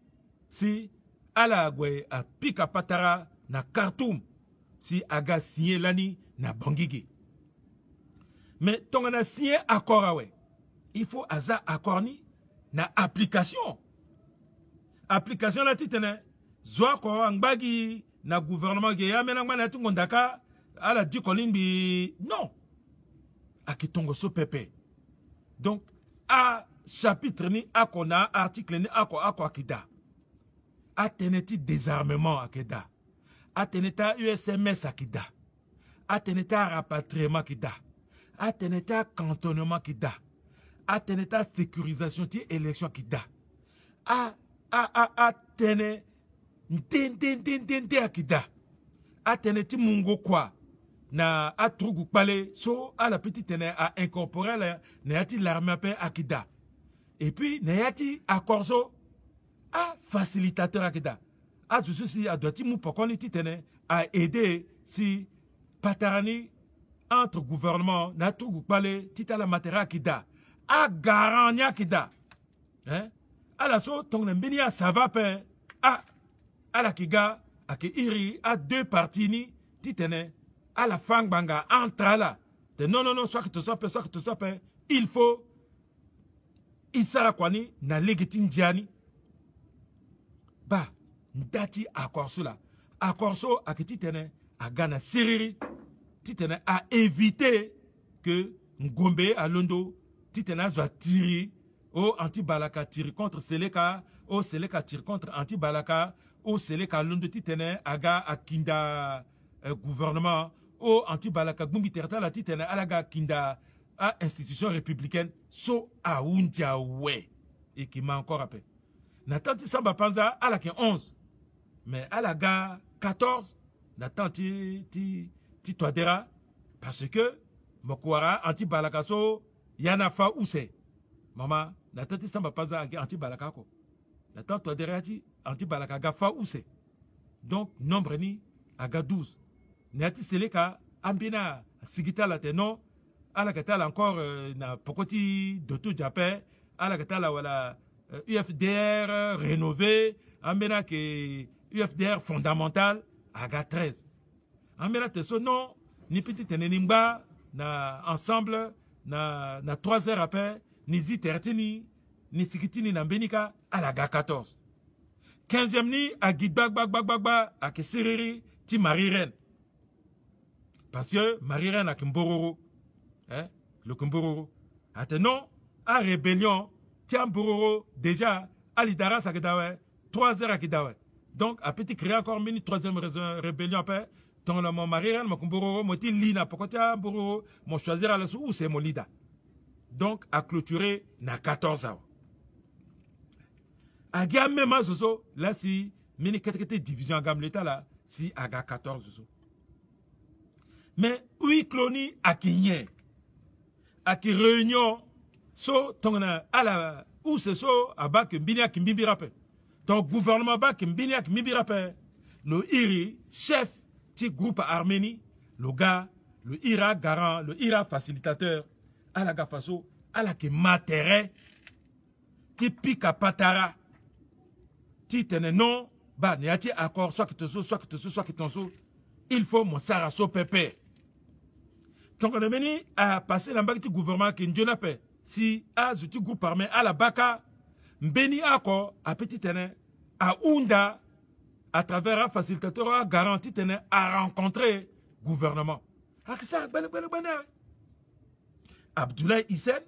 si ala gwe a pika patara na Khartoum si aga signé lani na Bangui. Mais ton a signé accord ouais. Il faut aza accord ni na application. Application la titene zo ko angbagi na gouvernement ge ya menangma na tungondaka ala di kolimbi non. Akitongo so pepe. Donc a chapitre ni akona article ni ako akida. Ateneti désarmement akida. Ateneta USMS akida. Ateneta rapatriement akida. Ateneta cantonnement akida. Ateneta sécurisation ti élection akida. a tene nte akida a tene ti mungo kwa na a trugu pale so a la petite tene a incorporé la na yati l'armée pe akida et puis na yati a corso a facilitateur akida a susi a doiti mu pokoni ti tene a aider si patarani entre gouvernement na trugu pale tita la matériel akida a garant akida hein a la so tong na mbini a sava pe a la kiga a ke iri a deux parties ni titene à la fang banga entre là non soit que tu sois il faut il sera kwani na legitim diani ba ndati accord so a ke titene a gana seriri titene a éviter que Ngombe à Londo titene a zwa tiri o anti-balaka tire contre Seleka, o Seleka tire contre anti-balaka, o Seleka Londo titene aga akinda gouvernement, o anti-balaka gumbi terta la titene alaga kinda a institution républicaine, so a undia we, et qui m'a encore rappelé. Natanti Samba Panza alake 11, mais alaga 14, natanti ti toadera, parce que mokwara anti-balaka so yana fa ouse. Maman, natanti Samba Panza anti-balaka ko. Natanti toadera anti-balaka ga fa ouse. Donc, nombre ni aga 12. Nati Seleka ambina sigita la tenon ala katala encore na pokoti doto jape ala katala wala UFDR rénové ambina ke UFDR fondamental aga 13 ambina te so non ni petit tenenimba na ensemble na 3 heures après ni zitertini ni sikitini na mbenika ala ga 14 15e ni agidbag a ke sereri ti Marie Reine. Parce que Marie-Reine a Kimbororo, hein, le Kimbororo. Maintenant, à rébellion, tiens Bororo, déjà, à l'Idara, ça a 3 heures à Kidawe. Donc, à petit créer encore une 3e rébellion après, ton mon Marie-Reine, mon Kimbororo, mon Lina, pourquoi tu as Bororo, mon choisir à la sous, c'est mon Lida. Donc, à clôturer, na 14 heures. À gamme même, là, si, mini division à gamme l'état là, si, à 14 heures. Mais oui, cloni a qui réunion, so tongana à la où c'est so à bas que Mbini Kimbibi rappel. Ton gouvernement bas que Mbini Kimbibi rappel. Le IRI, chef du groupe Arménie, le gars, le IRA garant, le IRA facilitateur, à la gafaso, à la que matéré, ti pique à patara, ti tene non, bah, n'y a-t-il accord, soit que tu so, il faut mon sarasso pépé. Donc on a venu à passer dans le gouvernement qui ne n'a pas. Si à ce groupe armé à la baka, mbeni ako à petit tene à Ounda à travers un facilitateur à garantie tene à rencontrer gouvernement. Abdoulaye Hissène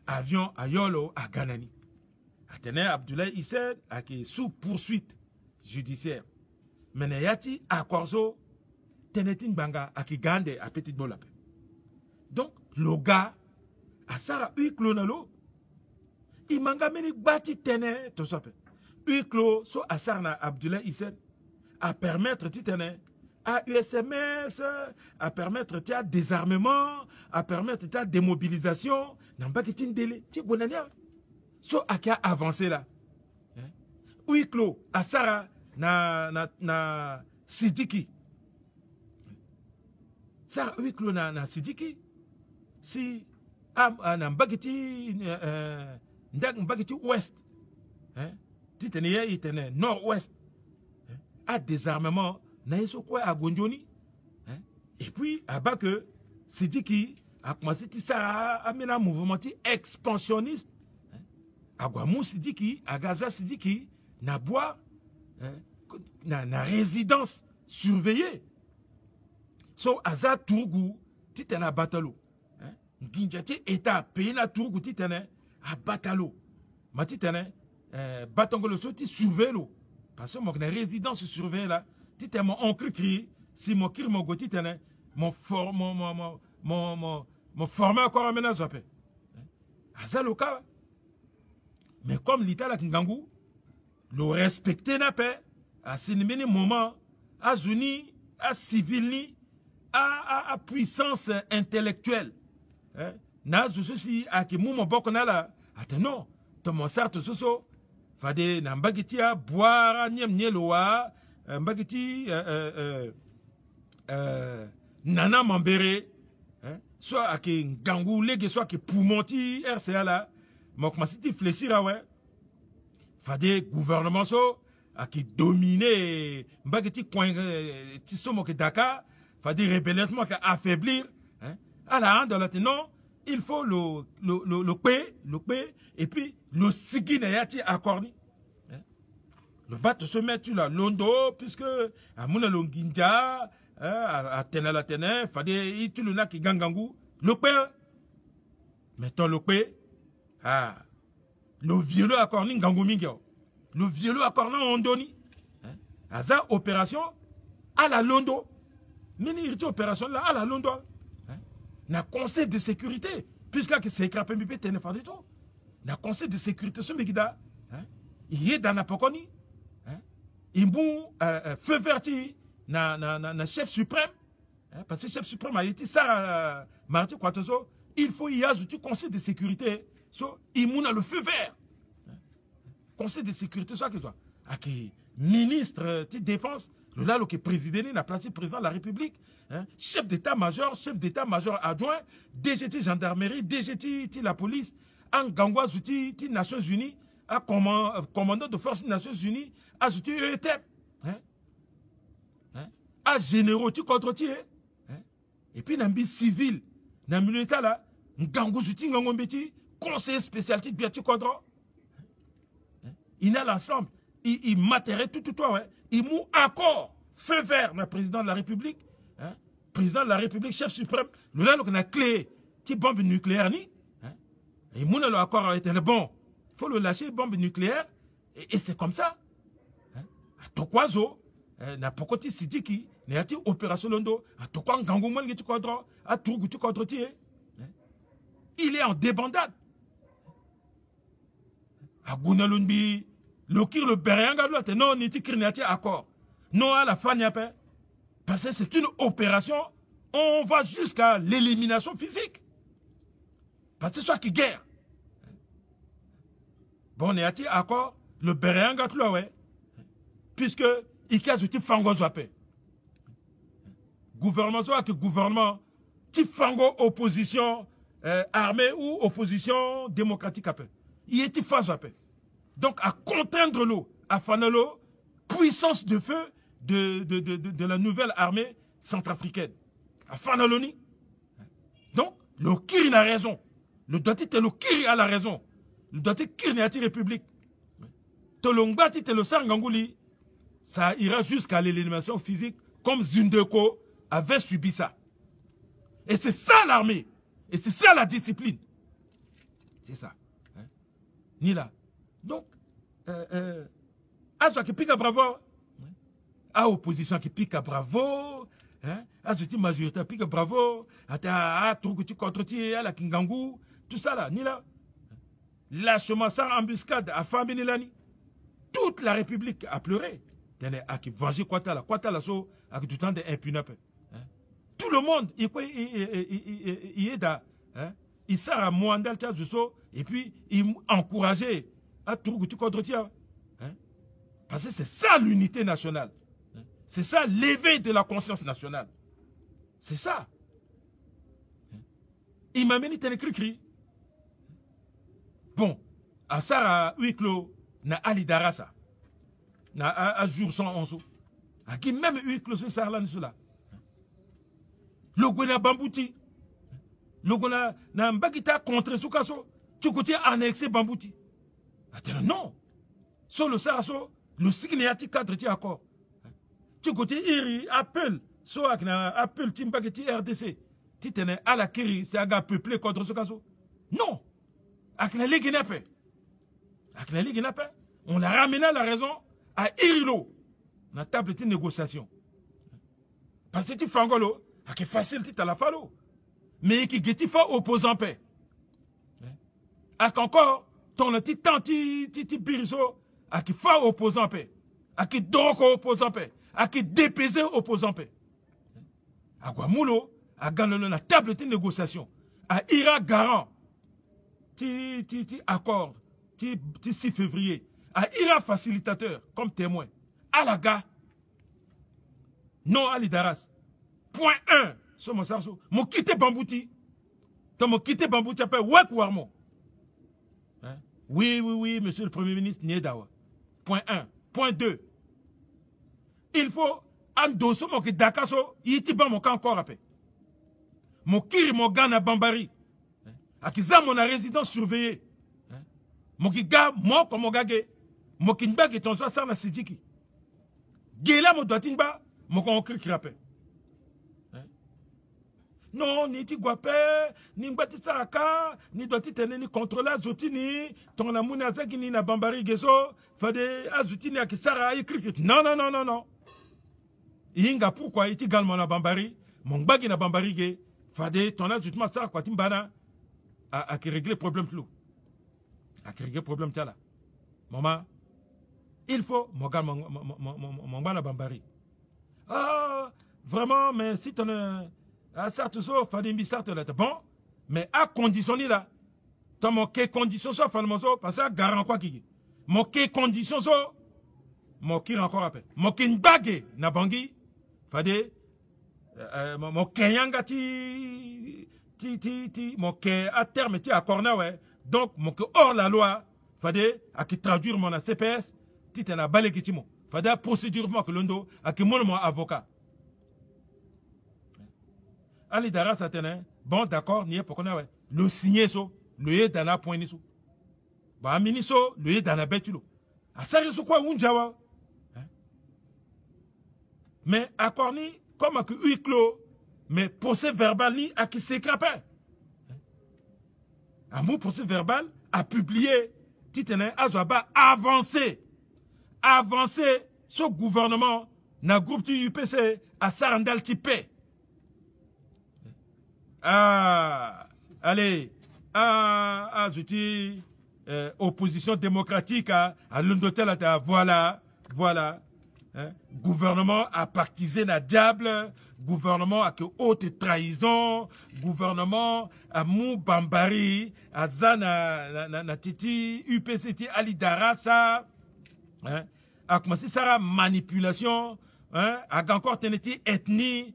avion à Yolo à Ganani. Atene Abdoulaye Hissène à qui sous poursuite judiciaire. Meneyati à Korzo tenetin banga à qui gande à petit bolapé. Donc, le gars, à Sarah, Uiklonalo, il m'a meni bati tene, tout ça. Uiklo, so à Sarah Abdoulaye Hissène, à permettre titene, à USMS, à permettre tia désarmement, à permettre tia démobilisation, n'a pas qu'il délai, ti bonania. So à qui a avancé là. Uiklo, à Sarah, na Sidiki. Sarah, Uiklo, na Sidiki. Si na mbagiti ouest titene itene nord-ouest à désarmement na yeso quoi à Gondjoni et puis à bas que Sidiki a commencé à amener un mouvement expansionniste à Guamou Sidiki à Gaza Sidiki na bois na résidence surveillée so aza Tourgou titena batalo Ginjati état pays na tour titane à batalo matitane batongolo soti surveillo parce que mon résidence surveille là titane mon oncle cri si mon kir mon gotitane mon formé encore amena zappé azaloka mais comme l'Italie Kingangu le respecter na paix, à ce moment, à zuni, à civil, à puissance intellectuelle. Na ceci à qui mouma boko na la, non, ton sartre soso, fade na mbagiti à boire, nyem nyeloa, mbagiti, nana mambere, soit à qui gangou lege, soit qui poumonti, RCA là, mok masiti fléchira, ouais. Fade gouvernement so, à qui dominer, mbagiti coin, tisomo que Dakar, fade rébellion qui affaiblir, à la hand de la non, il faut le paix, et puis le sigi n'ayati accordé. Le bateau se met tu la londo, puisque à Mouna Longinja, à Tenala Tene, fade itu le na ki gangangu, le paix. Mettons le paix, le violeux accord ni gangu mingyo, le violeux accord na ondoni, à ça opération à la londo, mini opération là à la londo. Na conseil de sécurité, puisque c'est écrapé mi pété ne fait tout. Na conseil de sécurité ce mégida, il est dans la pokoni, il bon feu verti na chef suprême, parce que chef suprême a été ça Martin Kwatoso, il faut y ajouter conseil de sécurité, so il mouna le feu vert, conseil de sécurité ça que toi, qui ministre de défense, là le qui président n'a placé président de la République. Chef d'état-major adjoint, DGT gendarmerie, DGT la police, en Gangwa Zouti, Nations Unies, commandant de force des Nations Unies, à Zouti ETEP, à généraux contre et puis dans le civil, dans le militaire là, Gangwa Zouti, Gangombeti, conseiller spécialité de Biati Kodro, il a l'ensemble, il matérait tout, il mou accord, feu vert, le président de la République. Président de la République, chef suprême, nous avons une clé, qui bombe nucléaire ni, et mon accord a été bon, il faut le lâcher bombe nucléaire et c'est comme ça. À Tokwazo, na pokoti sidiki, n'a été opération londo, à Tokwan gangouman qui tu kodro, à Tourgou tu kodro tie, il est en débandade. À Gounalumbi, le kir le beranga l'autre, non ni tikir n'a été accord, non à la fin n'y a pas. Parce que c'est une opération, on va jusqu'à l'élimination physique. Parce que c'est ça qui guerre. Bon, on est à accord, le Béréanga, puisque il y a ce fango zappé. Gouvernement, soit que gouvernement, ti fango opposition armée ou opposition démocratique à peu. Il est phase à peu. Donc, à contraindre l'eau, à faire l'eau, puissance de feu, de la nouvelle armée centrafricaine. À Fanaloni. Donc, le Kiri a raison. Le Doti le Kiri a la raison. Le Doti Kiri n'a République. Tolongbati le Sangangouli, ça ira jusqu'à l'élimination physique comme Zundeko avait subi ça. Et c'est ça l'armée. Et c'est ça la discipline. C'est ça. Ni là. Donc, à qui pique à bravo. À opposition qui pique à bravo, à ce majorité pique à bravo, à Tourgouti contre à la Kingangu, tout ça là, ni là. Lâchement sans embuscade, à Famine Lani. Toute la République a pleuré. À qui venger Kwatala, so, avec tout le temps d'impunipe. Tout le monde, il est là. Il sert à Moandel Tiazuso, et puis il encourageait à Tourgouti contre parce que c'est ça l'unité nationale. C'est ça l'éveil de la conscience nationale. C'est ça. Il m'a mené tel cri. Bon, à Sarah Huiclo, na Ali Darasa, na à jour 111, à qui même Huiclo c'est ça là, le gouvernement Bambouti, le gouvernement na Mbagita contre Soukaso, tu côté annexé Bambouti. Attends, non. Sur le Saraso, le signatique cadre ti accord. Tu côté Iri appelle soit appelle Timbageti RDC. Tu tenais à la Kiri, c'est un gars peuplé contre ce cas. Non. Avec la Ligue Napé. Avec la Ligue Napé, on a ramené la raison à Irilo. Dans la table de négociation. Parce que tu fais un golo, qui facile tu la fallo. Mais qui est fa opposant paix. Avec encore ton petit tanti biriso à qui fa opposant paix, à qui doko opposant paix, à qui dépaiser opposant paix. À Guamoulo, à gagner la table de négociation, à ira garant, ti accord, ti 6 février, à ira facilitateur comme témoin, à la gare, non à l'Idaras. Point 1, sur mon sarso, mon quitté Bambouti, ton mon quitté Bambouti appelle Wek Warmo. Oui, monsieur le Premier ministre, Niedawa. Point 1. Point 2. Il faut endosso mon Dakaso, il est bon mon camp encore après. Mon kiri mon gars na Bambari. Akiza mon résidence surveillée. Mon kiga, moi comme mon gagé. Mon kinba qui ton soir na sidiki. Gela mon doitinba, mon concret qui rappelle. Non, ni ti guape, ni mbati saraka, ni doti tene ni contrôler azutini, ton amouni azaki ni na Bambari geso, fade azutini akisara écrit. Non. Inga pourquoi iti galmo na Bambari, mon bagi na Bambari ge, fade ton azutima sara kwa timbana, a qui régler problème flou. A qui régler problème tiala. Maman, il faut mon gars mon na Bambari. Ah, vraiment, mais si ton certes, bon, mais à condition là, tu mon quelle condition ça, parce que garant quoi qui, mon quelle condition ça, mon qui encore appel, mon qui bague na bangi, fade, mon kenyanga mon que à terme ti accorda ouais, donc mon que hors la loi, fade à qui traduire mon CPS, ti na balé qui timo, fade procédurement que l'ondo, à qui mon avocat. Ali Dara Satene, bon d'accord, n'y est pour qu'on ait le signé so, le yé dans la pointe so. Bah miniso, le yé dans la bête lo. A ça so quoi un jawa. Mais accord ni comme à que huis clos, mais procès verbal ni à qui s'écrapait. Un mot procès verbal a publié, titene azwaba avancé ce gouvernement na groupe du UPC à Sarandal Tipé. Allez, zouti, opposition démocratique à l'Undotel, voilà. Gouvernement à partisan na diable, gouvernement à que haute trahison, gouvernement à mou Bambari, à Zana, na titi, UPCT, Ali Darasa, à commencer ça manipulation, à encore teneti ethnie,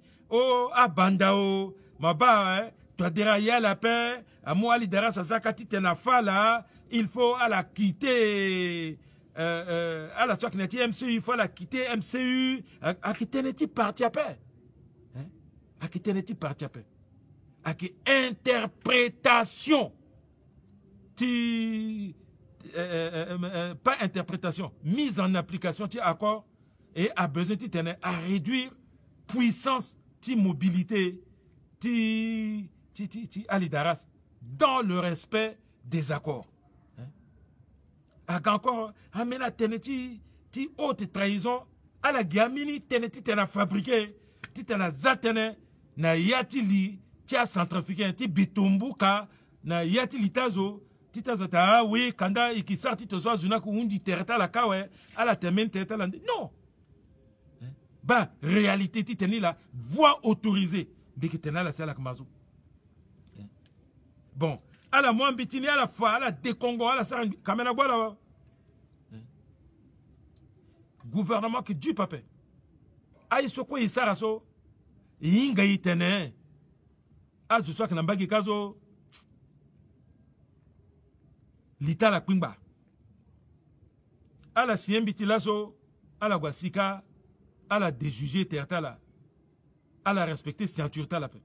à Bandao, Maba, toi dérailler la paix, à moi l'idéal ça zakati tenafa là, il faut à la quitter, à la soit MCU, il faut la quitter MCU, à quitter les types parti à paix, à quitter les types parti à paix, à qui interprétation, pas interprétation, mise en application, tu accord et a besoin de à réduire puissance, mobilité. Alidaras, dans le respect des accords. Encore, amena teneti, ti haute trahison, à la gamini, teneti tena fabriqué, ti tena zatene, na yati li, ti a centrifugué, ti bitumbuka, na yati li tazo, ti tazo ta, oui, kanda, ikisar ti tozo azuna ku undi tereta la kawe, à la temen tereta la, non. Bah, réalité, ti teni la, voie autorisée. Bon, à la moins bitini, à la fois, à la décongo, à la saran, kamena gwala. Gouvernement qui du papé. Aïe soko yisaraso, yinga yitene. A ce soit que n'ambagi kazo, l'ita la kwimba. À la sien bitilaso, à la guasika, à la déjuger tertala. À la respecter ceinture la paix.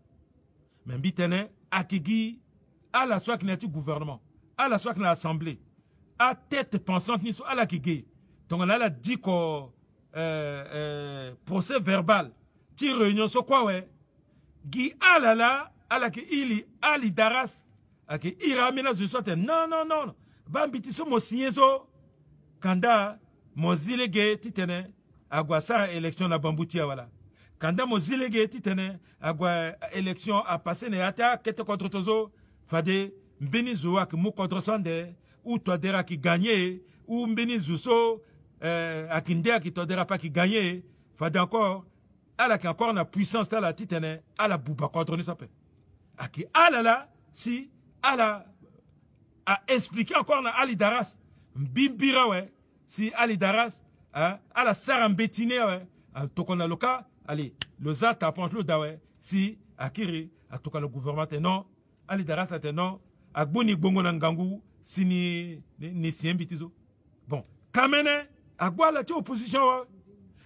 Mais bitene akigi à la soit que gouvernement, à la soit que l'assemblée, à tête pensante ni à la kigi. Donc on a la dit que procès verbal, ti réunion so quoi ouais. Gi alala à la ki ili ali daras à ki ira mena je soit non. Bambiti so mo signé so kanda mo zilege titene agwasara élection na bambutia wala. Kanda mo zilege titene agwa élection a passé ne ata kete contre tozo fade mbeni zoa ki mu contre sonde ou toi dera ki gagné ou mbeni zuso akindea qui todera pas qui gagner fade encore ala qui encore na puissance ta la titene ala buba contre ni sape aki ala la si ala a expliqué encore na Ali Daras bimbira ouais si Ali Daras ala sarambetine ouais tokona loka allez le za tapant le dawe si akiri atoka le gouvernement non Ali Daras ate non agboni bongo na ngangu sini ni siembitizo bon kamene agwa la opposition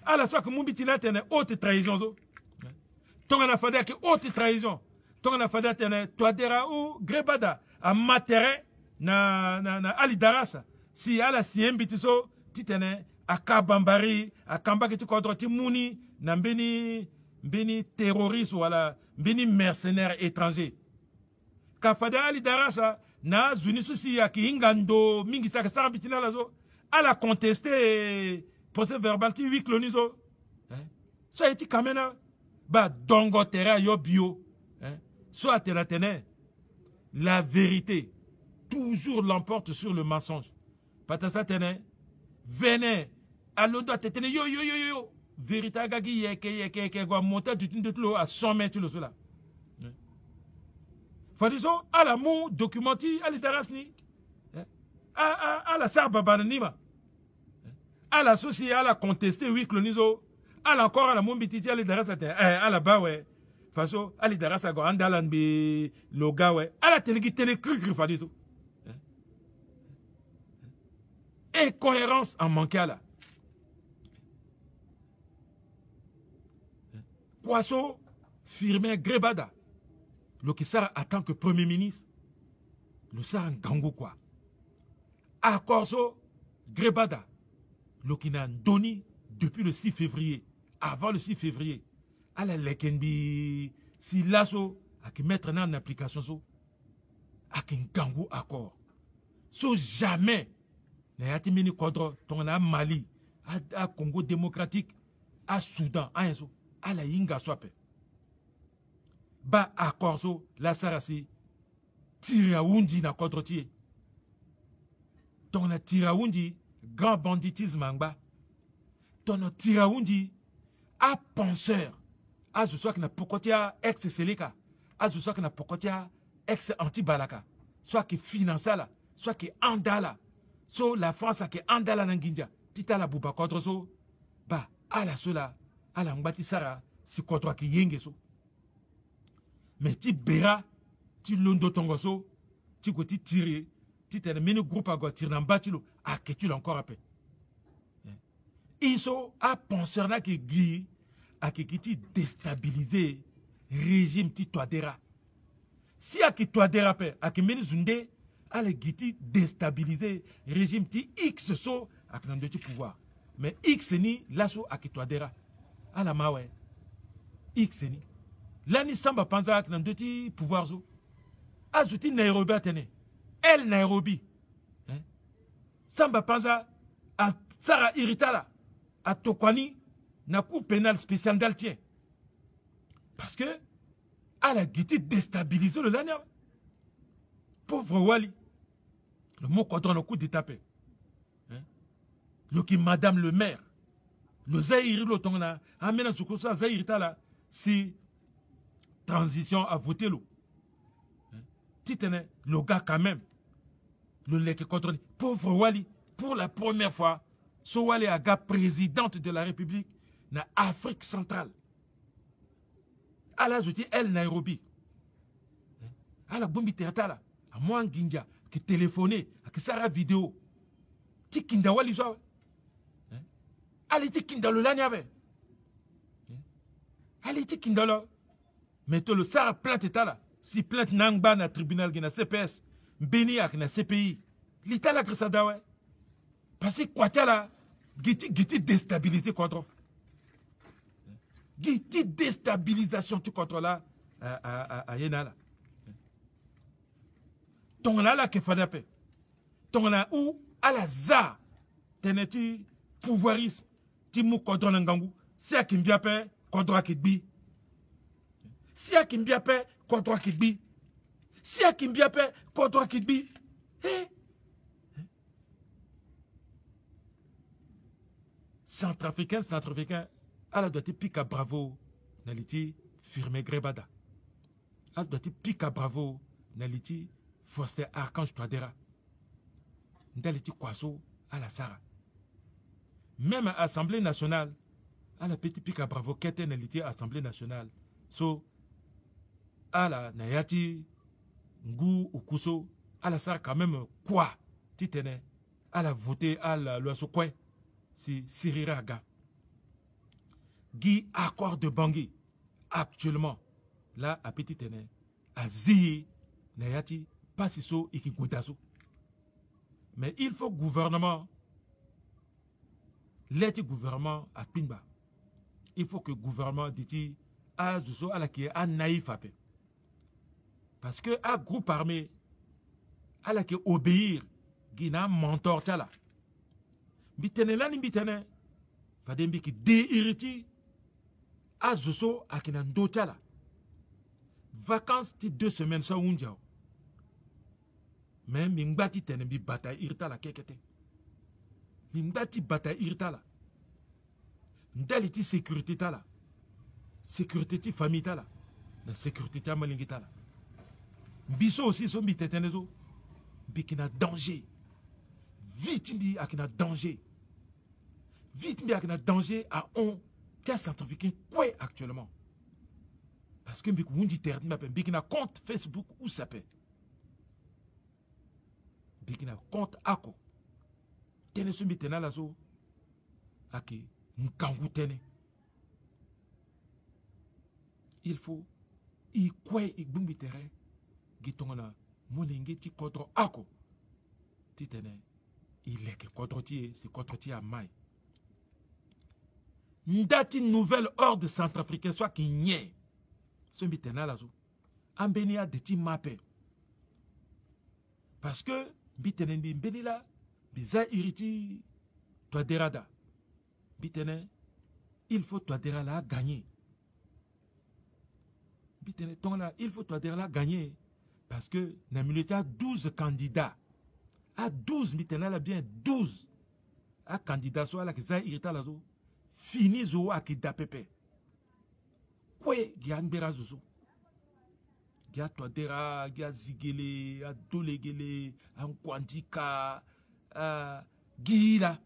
ala soit que mumbitina tene haute trahison zo tonga na fada que haute trahison tonga na fada tene toadera ou grebada a matere na Ali Daras si ala siembitizo titene akabambari akamba kitu contre timuni na mbeni terroriste wala mbeni mercenaire étranger kafada Ali Daras na zuni susi ya kiingando mingi saka sara bitina lazo ala contester procès verbal ti huis clos nizo so eti kamena ba dongo terra yo bio so atena tene la vérité toujours l'emporte sur le mensonge patasa tene venez alondo tetene yo vérité agagi yeke go monter du tin de l'eau à 100 mètres le cela fadiso ala mu documenti Ali Daras ni ala sarba bananima ala souci ala contester oui clonizo ala encore ala mumbititi Ali Daras ala bawe faso Ali Daras go andalan bi logawe ala tenegi kri fadiso incohérence en manqué là Kwaso firmé Grebada le qui sera en tant que premier ministre le sera en gango quoi à Corso Grebada le qui n'a donné depuis le 6 février avant le 6 février à la lekenbi si lasso à qui mettre en application so à qui gango accord so jamais n'ayati mini contre ton à Mali à Congo démocratique à Soudan à eso à la Inga Swape ba à Corso la sarasi tirawundi na contre tie ton a tirawundi grand banditisme angba ton a tirawundi à penseur à ce soit que na pokotia ex seleka à ce soit que na pokotia ex anti balaka soit que financier soit que andala so la France a que andala nanginja tita la buba contre so ba ala sola ala ngati sara si contre ki yenge so mais ti bera ti londo tongo so ti ko ti tirer ti te mini groupe a go tirer na batilo a que tu encore après iso a penseur na ki gri a que ti déstabiliser régime ti toadera si a ki toadera pe a que mini zunde ale giti déstabiliser régime ti X so a que nan ti pouvoir mais X ni lasso a ki toadera ala mawe X ni lani samba panza a que nan ti pouvoir so azuti Nairobi atene el Nairobi samba panza a sara iritala a tokwani na cour pénale spéciale d'Altien parce que elle a guité déstabiliser le lania pauvre Wali le mot contre le coup d'étape le qui madame le maire le Zahiri le tongna amena sukosa Zahiri tala si transition à voter l'eau titene le gars quand même le leke contre pauvre Wali pour la première fois so Wali a gars présidente de la République na Afrique centrale ala zoti el Nairobi ala bombi teatala a moi nginja qui téléphoner qui sara vidéo ti kinda Wali so ali ti kinda lo lanya be ali ti kinda lo mais to le sara plainte tala si plainte nangba na tribunal gina CPS mbeni ak na CPI l'itala grisada ouais parce que quoi tala giti déstabiliser contre giti déstabilisation tu contre là à yenala ton là que fadape ton là où à la za teneti pouvoirisme ti mu contre ngangu si akimbia pe contre akidbi si akimbia pe contre akidbi si akimbia pe contre akidbi centrafricain, ala doit piquer bravo, naliti firme grebada. Ala doit piquer bravo, naliti Foster Archange Touadéra. Naliti Kwaso, ala Sara. Même à l'Assemblée nationale, ala petit piquer bravo, kete naliti Assemblée nationale. So, ala Nayati, Ngou ou Kouso, ala Sara quand même quoi, titene, ala voté à la loi so quoi. C'est Siriraga. Guy accord de Bangui. Actuellement, là, à petit téné, à Zi, Nayati, Pasiso et Kikoutaso. Mais il faut gouvernement, l'aide gouvernement à Pimba. Il faut que le gouvernement dit à Zuso à la qui est à naïf. Parce que à groupe armé, à la qui obéir, Guy n'a mentor tala. Bitene lani bitene fadembi ki de iriti azoso akina ndotala vacances ti 2 semaines sa unjao mais mingbati tene bi bata irtala kekete mingbati bata irtala ndaliti sécurité tala sécurité ti famille tala na sécurité ta malingi tala biso aussi so bitetene zo bikina danger vite bi akina danger. Vite, mais il y a un danger à on qui est centrafricain quoi actuellement. Parce que on dit terre, il y a un compte Facebook où ça peut. Il y a un compte ACO. Tene sumbi tena la zo. Aki nkangu tene. Il faut y quoi y bumbi terre. Gitongana moningi ti kodro ACO. Ti tene. Il est que kodro ti c'est kodro ti à maille. Ndati nouvelle ordre centrafricain soit qui n'y ce mitena lazo ambenia de ti mape parce que bitene mbeni la biza iriti Touadéra bitene il faut Touadéra la gagner bitene ton là il faut Touadéra la gagner parce que na militaire 12 candidats à 12 mitena la bien 12 à candidats soit la kiza irita lazo fini zo akida pepe kwe giambera zozo gia Touadéra gia zigele a dolegele an kwandika gila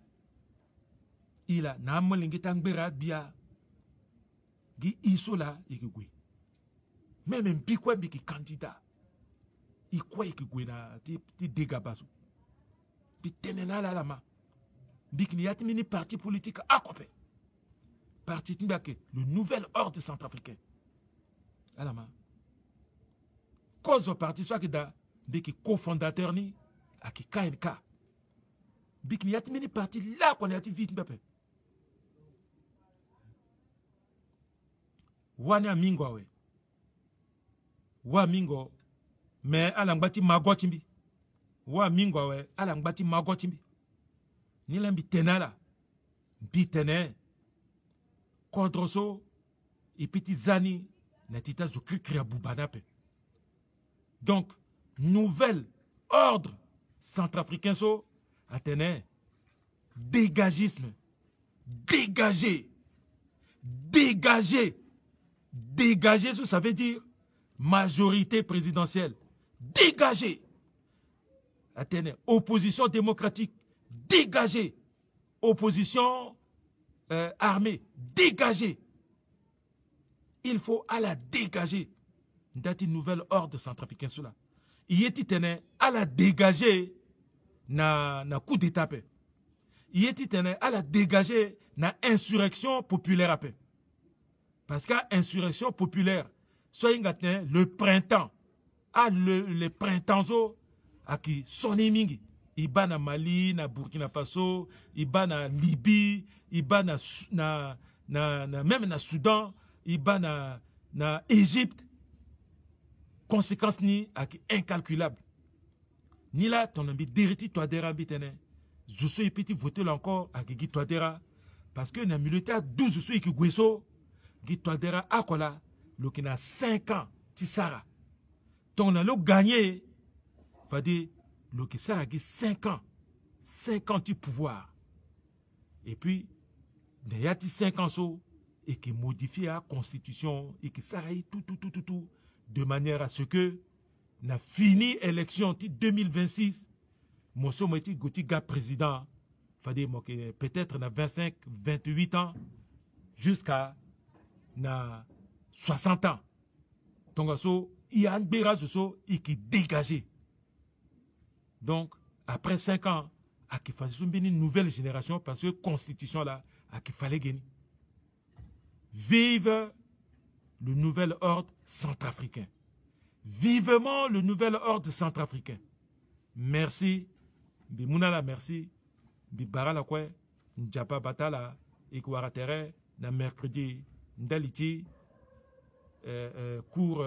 ila na molingi tangbera bia gi isola ikigwe même mbikwe mbiki candidat ikwe ikigwe na ti degabazo bitenena la lama mbikini yati mini parti politique akope parti Timbake, le nouvel ordre centrafricain. Alama. Cause au parti soit qui da biki cofondateur ni à qui KNK. Biki ni yati mini parti là qu'on yati vite mbapé. Wane amingo we. Wa mingo mais alangbati magotimbi. Wa mingo we alangbati magotimbi. Ni lambi tenala. Bitene. Kodroso et petit zani natita zokri kria boubanape. Donc, nouvel ordre centrafricain so atene dégagisme. Dégager. Dégager. Dégager, ça veut dire majorité présidentielle. Dégager. Atene opposition démocratique. Dégager. Opposition armée, dégagée. Il faut à la dégager. Dati nouvelle ordre centrafricain cela. Il est à la dégager na coup d'état. Il est à la dégager na insurrection populaire. Parce que insurrection populaire, soit le printemps, le printemps à qui sonne mingi. Iba na Mali, na Burkina Faso, iba na Libye, iba même na Soudan, iba na Égypte. Conséquence ni incalculable. Ni là, ton ami dériti Touadéra bitene. Je suis petit voté encore à Guy Touadéra. Parce que na militaire 12 je suis qui Guesso, Guy Touadéra akola, le qui na 5 ans, Tissara. Ton a gagné, va dire, le qui ça a 5 ans. 5 ans de pouvoir. Et puis, n'ayati 5 ans so, et qui modifie la constitution, et qui s'arrête tout, de manière à ce que, na fini élection 2026, Mosso Meti Gotiga président, peut-être na 25, 28 ans, jusqu'à na 60 ans. Donc, il y a un bérazo qui est dégagé. Donc, après 5 ans, il fallait une nouvelle génération parce que la constitution là, il fallait gagner. Vive le nouvel ordre centrafricain. Vivement le nouvel ordre centrafricain. Merci. Bimounala, merci. Bibarala kwe, Njapa Batala, Ikwaratere, na mercredi, Ndaliti, cours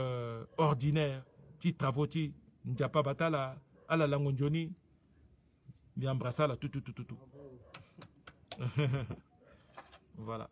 ordinaire, ti travaux, Njapa Batala, à la Langonjoni, Biambrassa, tout. Voilà.